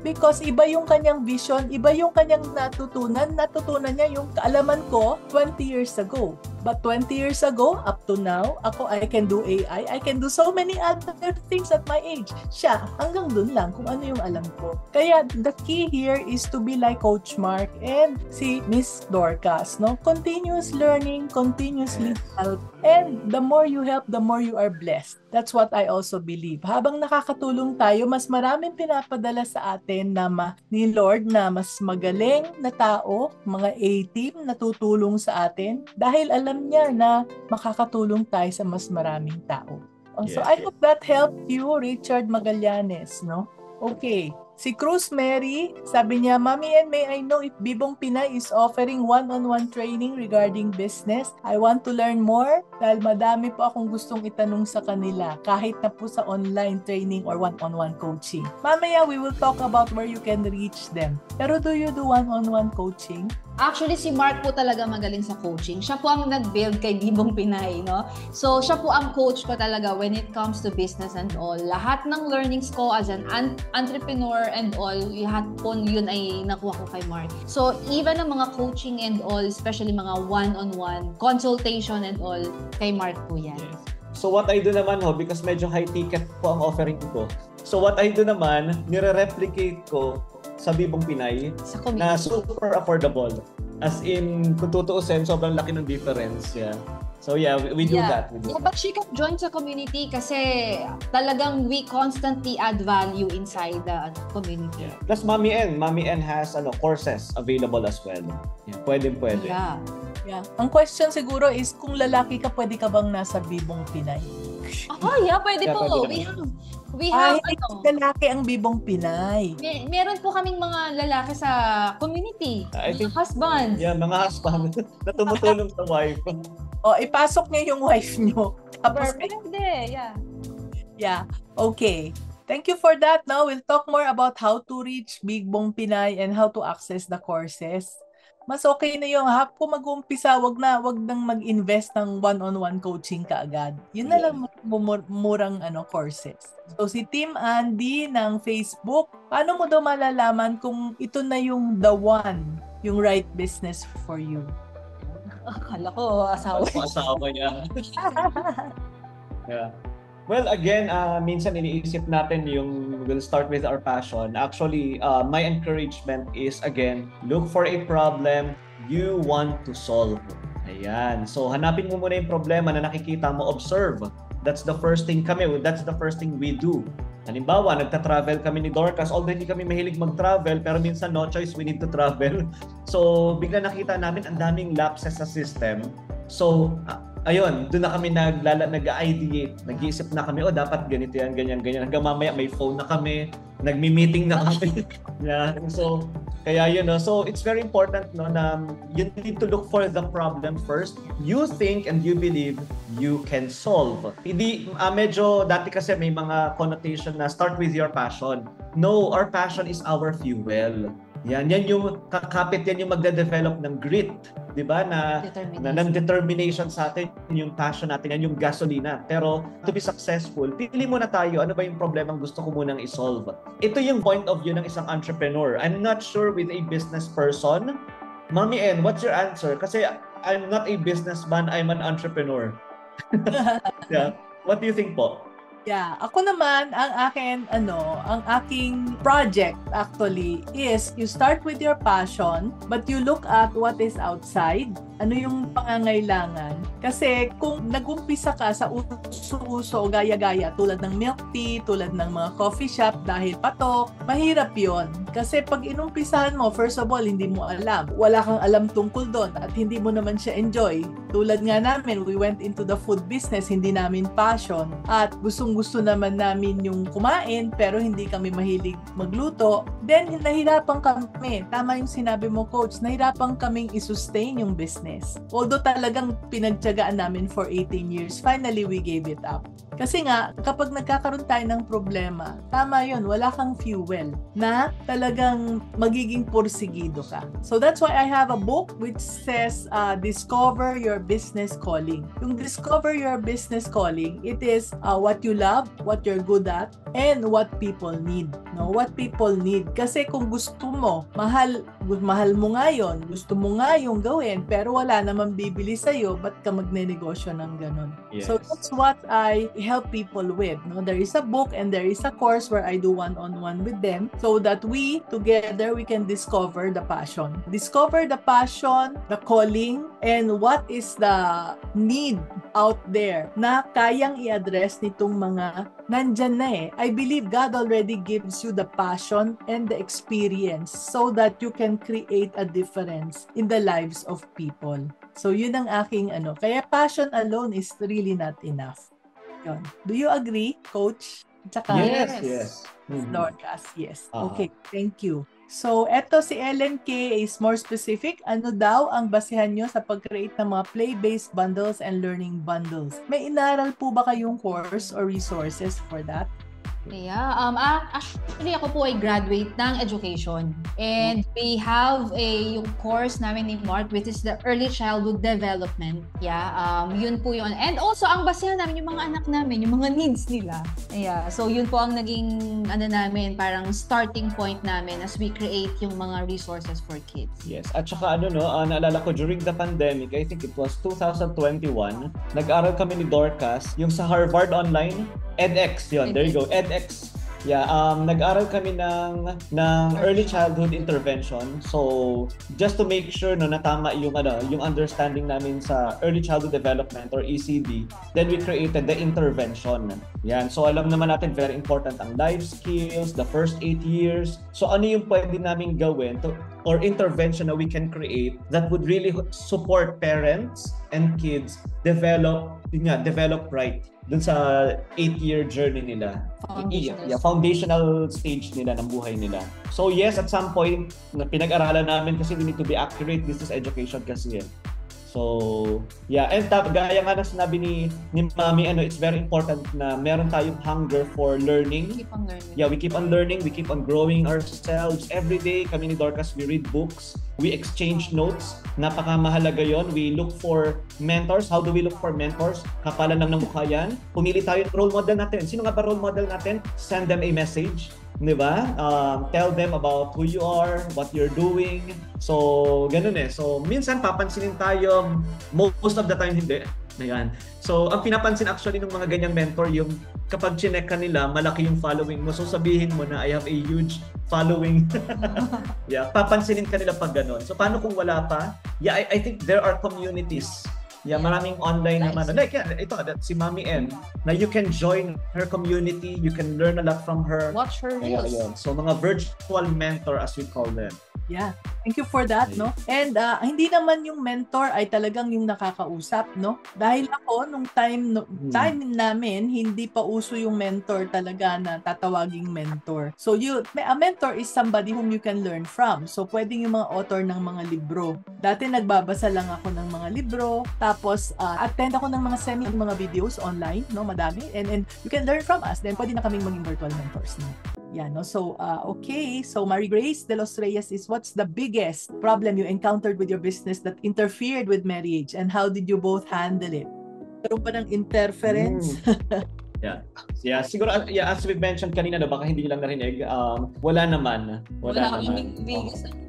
A: Because iba yung kanyang vision, iba yung kanyang natutunan. Natutunan niya yung kaalaman ko 20 years ago. But 20 years ago, up to now, I can do AI. I can do so many other things at my age. Siya, hanggang dun lang kung ano yung alam ko. Kaya the key here is to be like Coach Mark and si Miss Dorcas, no? Continuous learning, continuously help. And the more you help, the more you are blessed. That's what I also believe. Habang nakakatulong tayo, mas maraming pinapadala sa atin na ni Lord na mas magaling na tao, mga A-team na tutulong sa atin dahil alam niya na makakatulong tayo sa mas maraming tao. So I hope that helped you, Richard Magallanes, no? Okay. Si Cruz Mary, sabi niya, Mommy and may I know if Bibong Pinay is offering one-on-one training regarding business? I want to learn more dahil madami po akong gustong itanong sa kanila kahit na po sa online training or one-on-one coaching. Mamaya, we will talk about where you can reach them. Pero do you do one-on-one coaching?
B: Actually, si Mark po talaga magaling sa coaching. Siya po ang nag-build kay Bibong Pinay, no? So, siya po ang coach ko talaga when it comes to business and all. Lahat ng learnings ko as an entrepreneur and all, lahat po yun ay nakuha ko kay Mark. So, even ang mga coaching and all, especially mga one-on-one consultation and all, kay Mark po yan.
C: Yes. So, what I do naman because medyo high ticket po ang offering ko. So, what I do naman, nire-replicate ko sa Bibong Pinay na super affordable. As in, kung tutuusin, sobrang laki ng difference. Yeah. So yeah, we do that.
B: But she can join sa community kasi talagang we constantly add value inside the community.
C: Yeah. Plus, Mommy N has courses available as well. Yeah, pwede.
B: Yeah.
A: Ang question siguro is kung lalaki ka, pwede ka bang nasa Bibong Pinay?
B: Pwede po. We have
A: lalaki ang Bibong Pinay.
B: Meron po kaming mga lalaki sa community. Mga husbands.
C: Yeah, mga husband na tumutulong sa wife.
A: Ipasok niyo yung wife niyo. Tapos Yeah. Okay. Thank you for that. Now we'll talk more about how to reach Bibong Pinay and how to access the courses. Mas okay na yung kung mag-umpisa, wag nang mag-invest ng one-on-one coaching kaagad. Yun na lang murang courses. So si Team Andy ng Facebook, paano mo daw malalaman kung ito na yung the one, yung right business for you?
B: Akala ko asawa
C: niya. Yeah. Well, again, minsan iniisip natin yung we'll start with our passion. Actually, my encouragement is, again, look for a problem you want to solve. Ayan. So, hanapin mo muna yung problema na nakikita mo, observe. That's the first thing that's the first thing we do. Halimbawa, nagta-travel kami ni Dorcas, although hindi kami mahilig mag-travel, pero minsan no choice, we need to travel. So, bigla nakita namin ang daming lapses sa system. So, ayun, doon na kami nag-ideate. Nag-iisip na kami, dapat ganito yan, ganyan. Hanggang mamaya may phone na kami, nagmi-meeting na kami. Yeah. So, kaya yun, no? So it's very important, no, na you need to look for the problem first. You think and you believe you can solve. Hindi, medyo dati kasi may mga connotation na start with your passion. No, our passion is our fuel. Yan yung kakapit, yan yung magde-develop ng grit, 'di ba? Na ng determination sa atin, yung passion natin, yan yung gasolina. Pero to be successful, pili muna tayo, ano ba yung problemang gusto ko munang i-solve. Ito yung point of view ng isang entrepreneur. I'm not sure with a business person. Mami N, what's your answer? Kasi I'm not a businessman, I'm an entrepreneur. Yeah. What do you think po?
A: Yeah, ako naman, ang aking project actually is you start with your passion, but you look at what is outside. Ano yung pangangailangan? Kasi kung nag-umpisa ka sa uso-uso, gaya-gaya, tulad ng milk tea, tulad ng mga coffee shop, dahil patok, mahirap yon. Kasi pag inumpisahan mo, first of all, hindi mo alam. Wala kang alam tungkol doon at hindi mo naman siya enjoy. Tulad nga namin, we went into the food business, hindi namin passion. At gustong-gusto naman namin yung kumain, pero hindi kami mahilig magluto. Then, nahirapan kami. Tama yung sinabi mo, Coach, nahirapan kaming i-sustain yung business. Although talagang pinagtiyagaan namin for 18 years, finally we gave it up. Kasi nga, kapag nagkakaroon tayo ng problema, tama yun, wala kang fuel na talagang magiging porsigido ka. So that's why I have a book which says, Discover Your Business Calling. Yung Discover Your Business Calling, it is what you love, what you're good at, and what people need. No? What people need. Kasi kung gusto mo, mahal mo nga yun, gusto mo nga yung gawin, pero wala naman bibili sa'yo, ba't ka magne-negosyo ng ganun?
C: Yes.
A: So that's what I help people with. No? There is a book and there is a course where I do one-on-one with them so that together we can discover the passion. Discover the passion, the calling, and what is the need out there na kayang i-address nitong mga nandyan na eh. I believe God already gives you the passion and the experience so that you can create a difference in the lives of people. So yun ang aking Kaya passion alone is really not enough. Yun. Do you agree, Coach? Tsaka,
C: Yes.
A: Dorcas, yes. Okay, thank you. So, eto si Ellen K is more specific. Ano daw ang basihan nyo sa pag-create ng mga play-based bundles and learning bundles? May inaral po ba kayong course or resources for that?
B: Yeah, actually ako po ay graduate ng education. And we have yung course namin ni Mark, which is the early childhood development. Yeah, yun po yun. And also, ang basehan namin yung mga anak namin, yung mga needs nila. Yeah, so yun po ang naging, namin, parang starting point namin as we create yung mga resources for kids.
C: Yes, at saka naalala ko during the pandemic, I think it was 2021, nag-aral kami ni Dorcas, yung sa Harvard Online, edX yun, there you go, edX. Yeah, nag-aral kami ng early childhood intervention. So, just to make sure na tama yung understanding namin sa early childhood development or ECD, then we created the intervention. Yan. So, alam naman natin very important ang life skills, the first 8 years. So, ano yung pwede namin gawin or intervention na we can create that would really support parents and kids develop right dun sa 8-year journey nila. Foundational stage nila ng buhay nila. So yes, at some point, pinag-aralan namin kasi we need to be accurate. This is education kasi. So, yeah. And gaya nga na sinabi ni Mami, it's very important na meron tayong hunger for learning.
B: Keep on learning.
C: Yeah, we keep on learning. We keep on growing ourselves. Every day, kami ni Dorcas, we read books. We exchange notes. Napakamahalaga yon. We look for mentors. How do we look for mentors? Kapalan lang ng mukha yan. Pumili tayo ng role model natin. Sino nga ba role model natin? Send them a message. Di ba? Tell them about who you are, what you're doing. So, ganun eh. So, minsan papansinin tayo, most of the time hindi. Ayan. So, ang pinapansin actually ng mga ganyang mentor, yung kapag chinek ka nila, malaki yung following mo. So, sabihin mo na, I have a huge following. Yeah, papansinin ka nila pag ganun. So, paano kung wala pa? Yeah, I think there are communities Yeah, maraming online
B: Nice.
C: naman. Like, ito, si Mami N, na you can join her community, you can learn a lot from her.
B: Watch her
C: Kaya
B: reels.
C: yun. So, mga virtual mentor as we call them.
A: Yeah. Thank you for that, no? And hindi naman yung mentor ay talagang yung nakakausap, no? Dahil ako, nung time namin, hindi pa uso yung mentor talaga na tatawaging mentor. So, a mentor is somebody whom you can learn from. So, pwedeng yung mga author ng mga libro. Dati nagbabasa lang ako ng mga libro, tapos attend ako ng mga videos online, no? Madami. And you can learn from us. Then, pwede na kaming maging virtual mentors, no? Yeah, no? So, okay. So, Marie Grace de los Reyes is, what's the biggest problem you encountered with your business that interfered with marriage, and how did you both handle it? Meron ba ng interference?
C: Yeah, siguro, as we mentioned kanina, baka hindi nyo lang narinig, wala naman.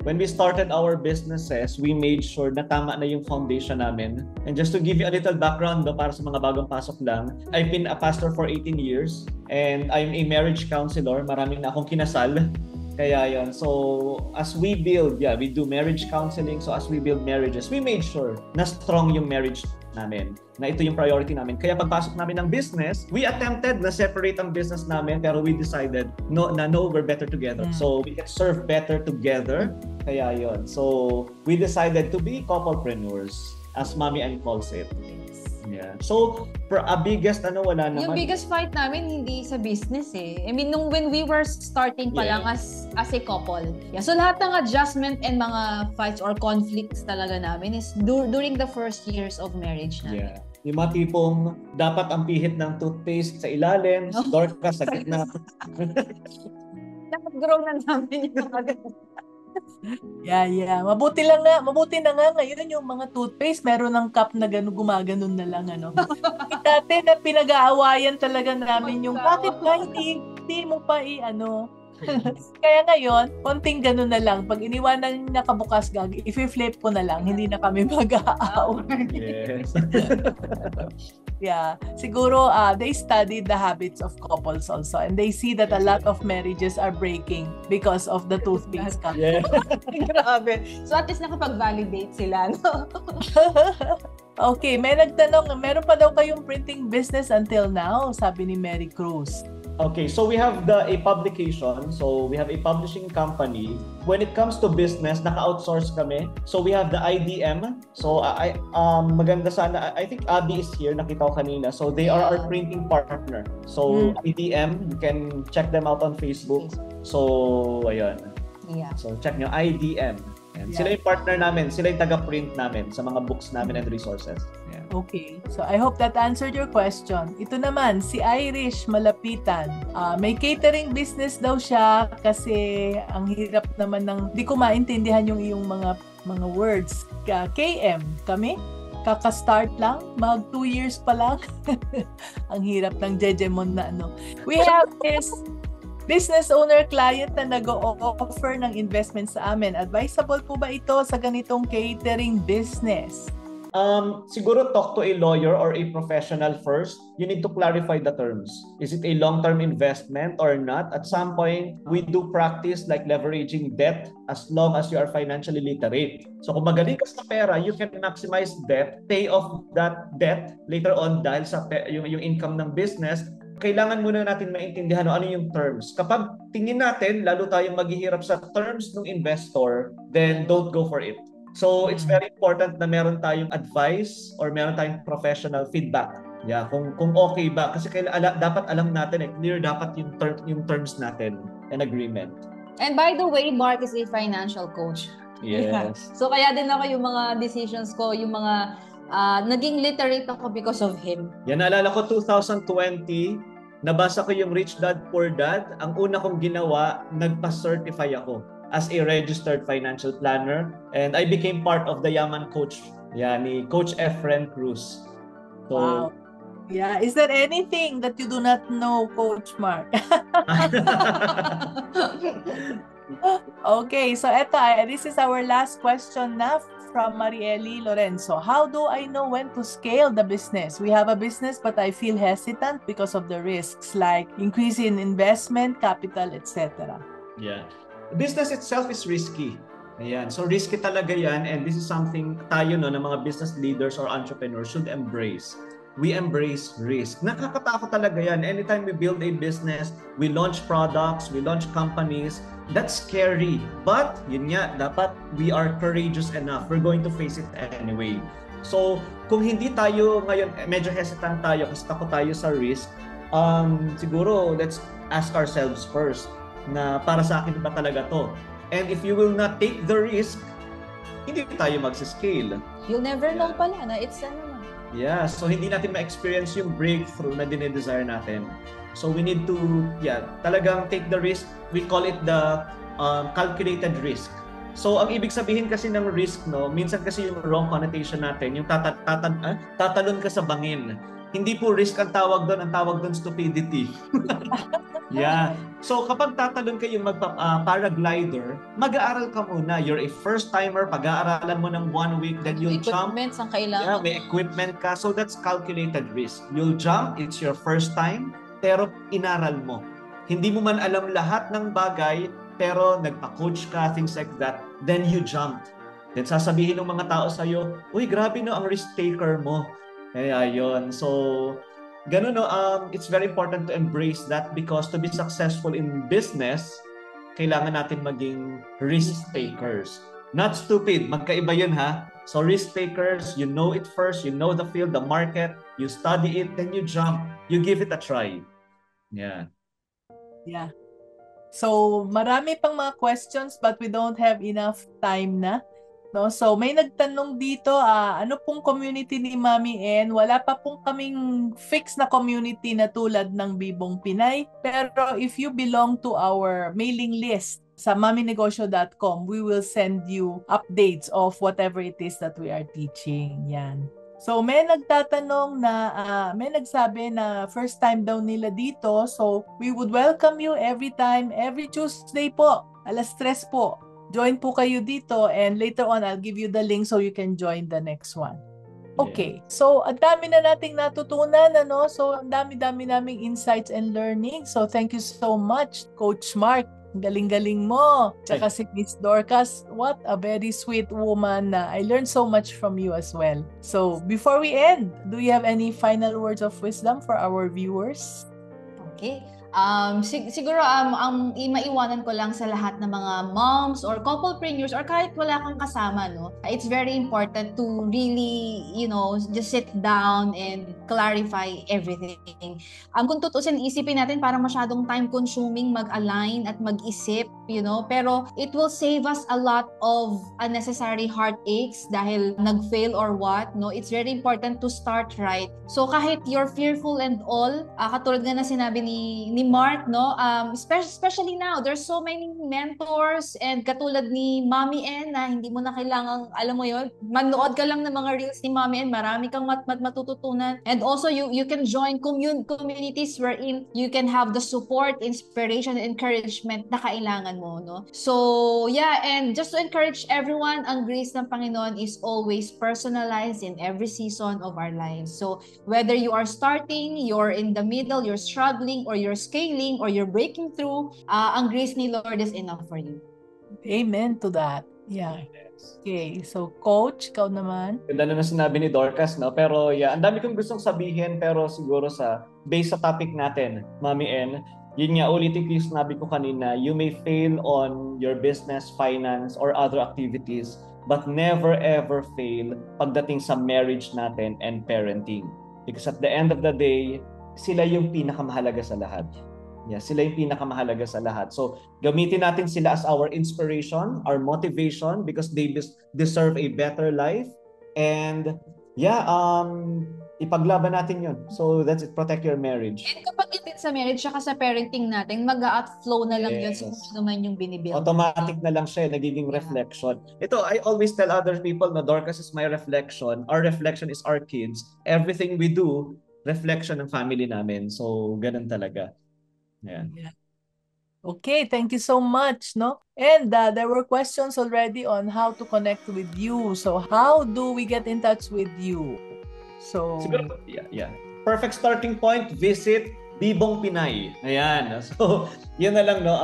C: When we started our businesses, we made sure na tama na yung foundation namin. And just to give you a little background, para sa mga bagong pasok lang, I've been a pastor for 18 years and I'm a marriage counselor. Maraming na akong kinasal. Kaya yun. So, as we build, we do marriage counseling. So, as we build marriages, we made sure na strong yung marriage namin, na ito yung priority namin. Kaya pagpasok namin ng business, we attempted na separate ang business namin, pero we decided no, we're better together. So, we can serve better together. Kaya yun. So, we decided to be couplepreneurs, as Mami Ann calls it. Yeah. So, for a biggest, wala naman.
B: Yung biggest fight namin, hindi sa business eh. I mean, when we were starting pa lang as a couple. Yeah. So, lahat ng adjustment and mga fights or conflicts talaga namin is during the first years of marriage namin.
C: Yeah. Yung mga tipong dapat ang pihit ng toothpaste sa ilalim, Dorcas sa gitna.
B: Dapat grow na namin yung mga
A: Yeah. Mabuti na nga ngayon yung mga toothpaste, meron ng cup na gumaganon na lang, ano. Dati na pinag-aawayan talaga namin yung bakit ba hindi mo pa Kaya ngayon, konting ganun na lang. Pag iniwanan niya nakabukas i-flip ko na lang, hindi na kami mag-aaway.
C: Yes.
A: Yeah. Siguro, they studied the habits of couples also, and they see that a lot of marriages are breaking because of the toothpaste cup.
C: Yeah.
B: Grabe. So, at least nakapag-validate sila, no?
A: Okay, may nagtanong, meron pa daw kayong printing business until now, sabi ni Mary Cruz.
C: Okay, so we have a publication. So we have a publishing company. When it comes to business, naka-outsource kami. So we have the IDM. So maganda sana. I think Abby is here. Nakita ko kanina. So they are our printing partner. So IDM, you can check them out on Facebook. So ayun.
B: Yeah.
C: So check nyo, IDM. Yan. Sila yung partner namin. Sila yung taga-print namin sa mga books namin and resources. Yeah.
A: Okay. So, I hope that answered your question. Ito naman, si Irish Malapitan. May catering business daw siya kasi ang hirap naman di ko maintindihan yung iyong mga words. KM, kami? Kaka-start lang? Mag 2 years pa lang? Ang hirap ng Jejemon na We have this business owner client na nag-o-offer ng investment sa amin. Advisable po ba ito sa ganitong catering business?
C: Siguro talk to a lawyer or a professional first. You need to clarify the terms. Is it a long-term investment or not? At some point, we do practice like leveraging debt as long as you are financially literate. So kung magaling ka sa pera, you can maximize debt, pay off that debt later on dahil sa yung income ng business. Kailangan muna natin maintindihan ano yung terms. Kapag tingin natin, lalo tayong maghihirap sa terms ng investor, then don't go for it. So, it's very important na meron tayong advice or meron tayong professional feedback. Yeah, kung okay ba. Kasi dapat alam natin, clear dapat yung terms natin and agreement.
B: And by the way, Mark is a financial coach.
C: Yes.
B: So, kaya din ako yung mga decisions ko, yung mga naging literate ako because of him.
C: Yan, naalala ko 2020, nabasa ko yung Rich Dad Poor Dad. Ang una kong ginawa, nagpa-certify ako as a registered financial planner, and I became part of the Yaman Coach, ni Coach Efren Cruz. So,
A: wow. Yeah, is there anything that you do not know, Coach Mark? Okay, so this is our last question na from Marieli Lorenzo. How do I know when to scale the business? We have a business but I feel hesitant because of the risks like increase in investment, capital, etc.
C: Yeah. The business itself is risky. Ayan. So risky talaga yan, and this is something tayo no, ng mga business leaders or entrepreneurs should embrace. We embrace risk. Nakakatakot talaga yan. Anytime we build a business, we launch products, we launch companies, that's scary. But, yun nga, dapat we are courageous enough. We're going to face it anyway. So, kung hindi tayo ngayon, medyo hesitant tayo kasi takot tayo sa risk, siguro, let's ask ourselves first na para sa akin ba talaga to? And if you will not take the risk, hindi tayo mag-scale.
B: You'll never know pala na it's
C: Yeah, so hindi natin ma-experience yung breakthrough na dinedesire natin. So we need to, talagang take the risk. We call it the calculated risk. So ang ibig sabihin kasi ng risk, no, minsan kasi yung wrong connotation natin, yung tatalon ka sa bangin. Hindi po risk ang tawag doon stupidity. Yeah. So kapag tatalon kayo paraglider, mag-aaral ka muna. You're a first-timer, pag-aaralan mo ng 1 week, then you'll jump.
B: Equipment ang kailangan.
C: Yeah, may equipment ka. So that's calculated risk. You'll jump, it's your first time, pero inaral mo. Hindi mo man alam lahat ng bagay, pero nagpa-coach ka, things like that, then you jumped. Then sasabihin ng mga tao sa'yo, uy, grabe no, ang risk taker mo. Kaya yun. So, ganun no, it's very important to embrace that because to be successful in business, kailangan natin maging risk takers. Not stupid, magkaiba yun ha. So risk takers, you know it first, you know the field, the market, you study it, then you jump, you give it a try. Yeah.
A: Yeah. So marami pang mga questions but we don't have enough time na. No, so may nagtanong dito, ano pong community ni Mami N? Wala pa pong kaming fixed na community na tulad ng Bibong Pinay. Pero if you belong to our mailing list sa maminegosyo.com, we will send you updates of whatever it is that we are teaching. Yan. So may nagtatanong na, may nagsabi na first time daw nila dito. So we would welcome you every time, every Tuesday po, 3:00 po. Join po kayo dito and later on I'll give you the link so you can join the next one. Okay. Yeah. So, ang dami na nating natutunan, ano? So, ang dami-dami naming insights and learning. So, thank you so much, Coach Mark. Galing-galing mo. Tsaka si Miss Dorcas, what a very sweet woman. I learned so much from you as well. So, before we end, do you have any final words of wisdom for our viewers?
B: Okay. Siguro ang maiwanan ko lang sa lahat ng mga moms or couplepreneurs or kahit wala kang kasama, no, it's very important to really, just sit down and clarify everything. Kung tutusin, isipin natin parang masyadong time consuming mag-align at mag-isip, pero it will save us a lot of unnecessary heartaches dahil nag-fail or what, no. It's very important to start right. So kahit you're fearful and all, katulad nga na sinabi ni Mark, no, especially now, there's so many mentors and katulad ni Mami N na hindi mo na kailangang, alam mo yun, manood ka lang ng mga reels ni Mami N, marami kang matututunan. And also, you can join communities wherein you can have the support, inspiration, and encouragement na kailangan mo, no? So, yeah, and just to encourage everyone, ang grace ng Panginoon is always personalized in every season of our lives. So, whether you are starting, you're in the middle, you're struggling, or you're scaling, or you're breaking through, ang grace ni Lord is enough for you.
A: Amen to that. Yeah. Okay, so Coach, ikaw naman.
C: Ganda na sinabi ni Dorcas, no? Pero yeah, ang dami kong gustong sabihin, pero siguro based sa topic natin, Mami N, yun nga, ulitin ko yung sinabi ko kanina, you may fail on your business, finance, or other activities, but never ever fail pagdating sa marriage natin and parenting. Because at the end of the day, sila yung pinakamahalaga sa lahat. Yeah, sila yung pinakamahalaga sa lahat. So, gamitin natin sila as our inspiration, our motivation, because they deserve a better life. And yeah, ipaglaban natin yun. So, that's it. Protect your marriage.
B: And kapag din sa marriage, saka sa parenting natin, mag-outflow na lang yun sa kung ano man yung binibuild.
C: Automatic na lang siya, nagiging reflection. Ito, I always tell other people, Dorcas is my reflection. Our reflection is our kids. Everything we do, reflection ng family namin. So, ganun talaga. Yeah.
A: Okay, thank you so much, no? And there were questions already on how to connect with you. So, how do we get in touch with you? So,
C: siguro, yeah. Perfect starting point, visit Bibong Pinay. Ayan. So, yun na lang, no?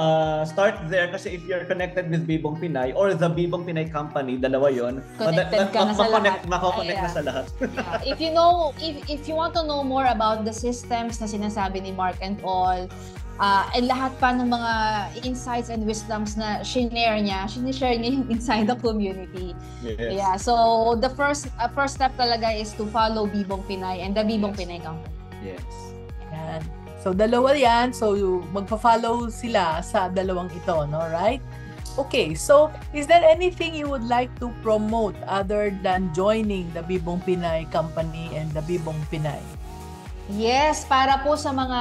C: Start there kasi if you're connected with Bibong Pinay or the Bibong Pinay Company, dalawa yun.
B: Connected ka na sa lahat.
C: Mako-connect na sa lahat.
B: Yeah. If you want to know more about the systems na sinasabi ni Mark and all, and lahat pa ng mga insights and wisdoms na sinishare niya yung inside the community.
C: Yes.
B: Yeah, so the first step talaga is to follow Bibong Pinay and the Bibong Pinay Company.
C: Yes.
A: Yan. So, dalawa yan. So, magpa-follow sila sa dalawang ito, no? Right? Okay, so is there anything you would like to promote other than joining the Bibong Pinay Company and the Bibong Pinay?
B: Yes, para po sa mga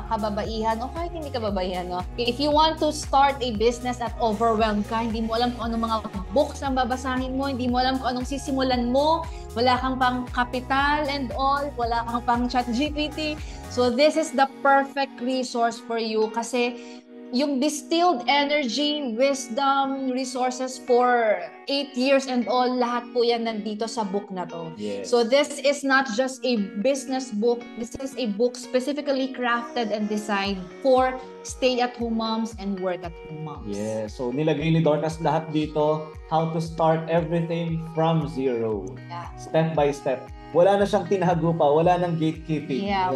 B: kababaihan o kahit hindi kababaihan, no? If you want to start a business at overwhelmed ka, hindi mo alam kung anong mga books ang babasahin mo, hindi mo alam kung anong sisimulan mo, wala kang pang capital and all, wala kang pang ChatGPT. So this is the perfect resource for you kasi yung distilled energy, wisdom, resources for 8 years and all, lahat po yan nandito sa book na to.
C: Yes.
B: So this is not just a business book. This is a book specifically crafted and designed for stay-at-home moms and work-at-home moms.
C: Yes. So nilagay ni Dorcas lahat dito, how to start everything from zero.
B: Yeah.
C: Step by step. Wala na siyang tinago pa, wala nang gatekeeping.
B: Yeah.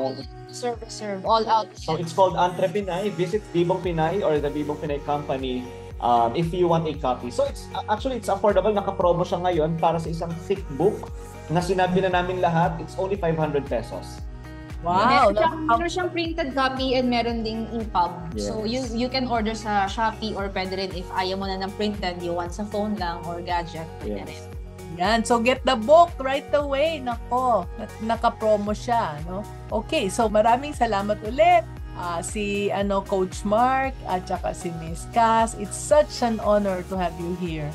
B: Serve, all out.
C: So it's called Entrepinay. Visit Bibong Pinay or the Bibong Pinay Company if you want a copy. So it's affordable. Naka-promo siya ngayon para sa isang thick book na sinabi na namin lahat. It's only 500 pesos.
A: Wow!
B: Meron siyang printed copy and meron ding EPUB.
C: Yes.
B: So you can order sa Shopee or pwede rin if ayaw mo na ng printed, you want sa phone lang or gadget. Pwede rin.
A: Yan. So, get the book right away. Nako, naka-promo siya, no? Okay, so maraming salamat ulit. Si Coach Mark at saka si Miss Cass. It's such an honor to have you here.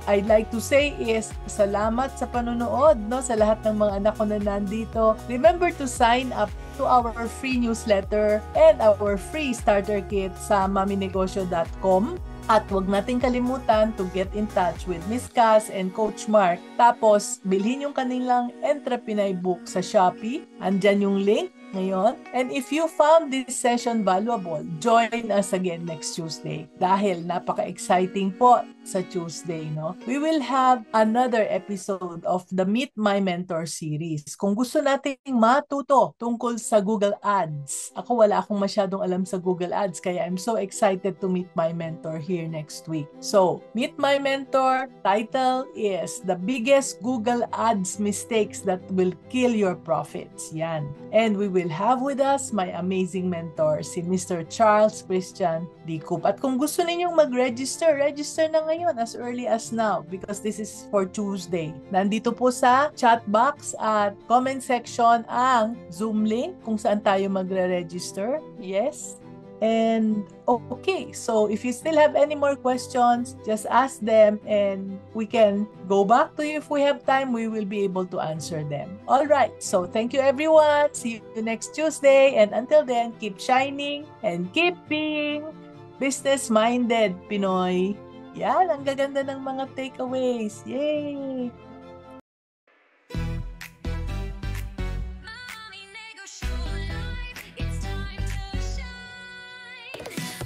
A: I'd like to say is salamat sa panonood, no, sa lahat ng mga anak ko na nandito. Remember to sign up to our free newsletter and our free starter kit sa maminegosyo.com. At huwag nating kalimutan to get in touch with Miss Cass and Coach Mark. Tapos, bilhin yung kanilang Entrepinay book sa Shopee. Andyan yung link ngayon. And if you found this session valuable, join us again next Tuesday. Dahil napaka-exciting po sa Tuesday, no? We will have another episode of the Meet My Mentor series. Kung gusto nating matuto tungkol sa Google Ads, ako wala akong masyadong alam sa Google Ads, kaya I'm so excited to meet my mentor here next week. So, Meet My Mentor, title is The Biggest Google Ads Mistakes That Will Kill Your Profits. Yan. And we will have with us my amazing mentor, si Mr. Charles Christian Dicup. At kung gusto ninyong mag-register, register na ngayon as early as now because this is for Tuesday. Nandito po sa chat box at comment section ang Zoom link kung saan tayo magre-register. Yes. And okay, so if you still have any more questions, just ask them and we can go back to you if we have time. We will be able to answer them. All right, so thank you everyone. See you next Tuesday. And until then, keep shining and keep being business-minded, Pinoy. Yan, ang gaganda ng mga takeaways. Yay!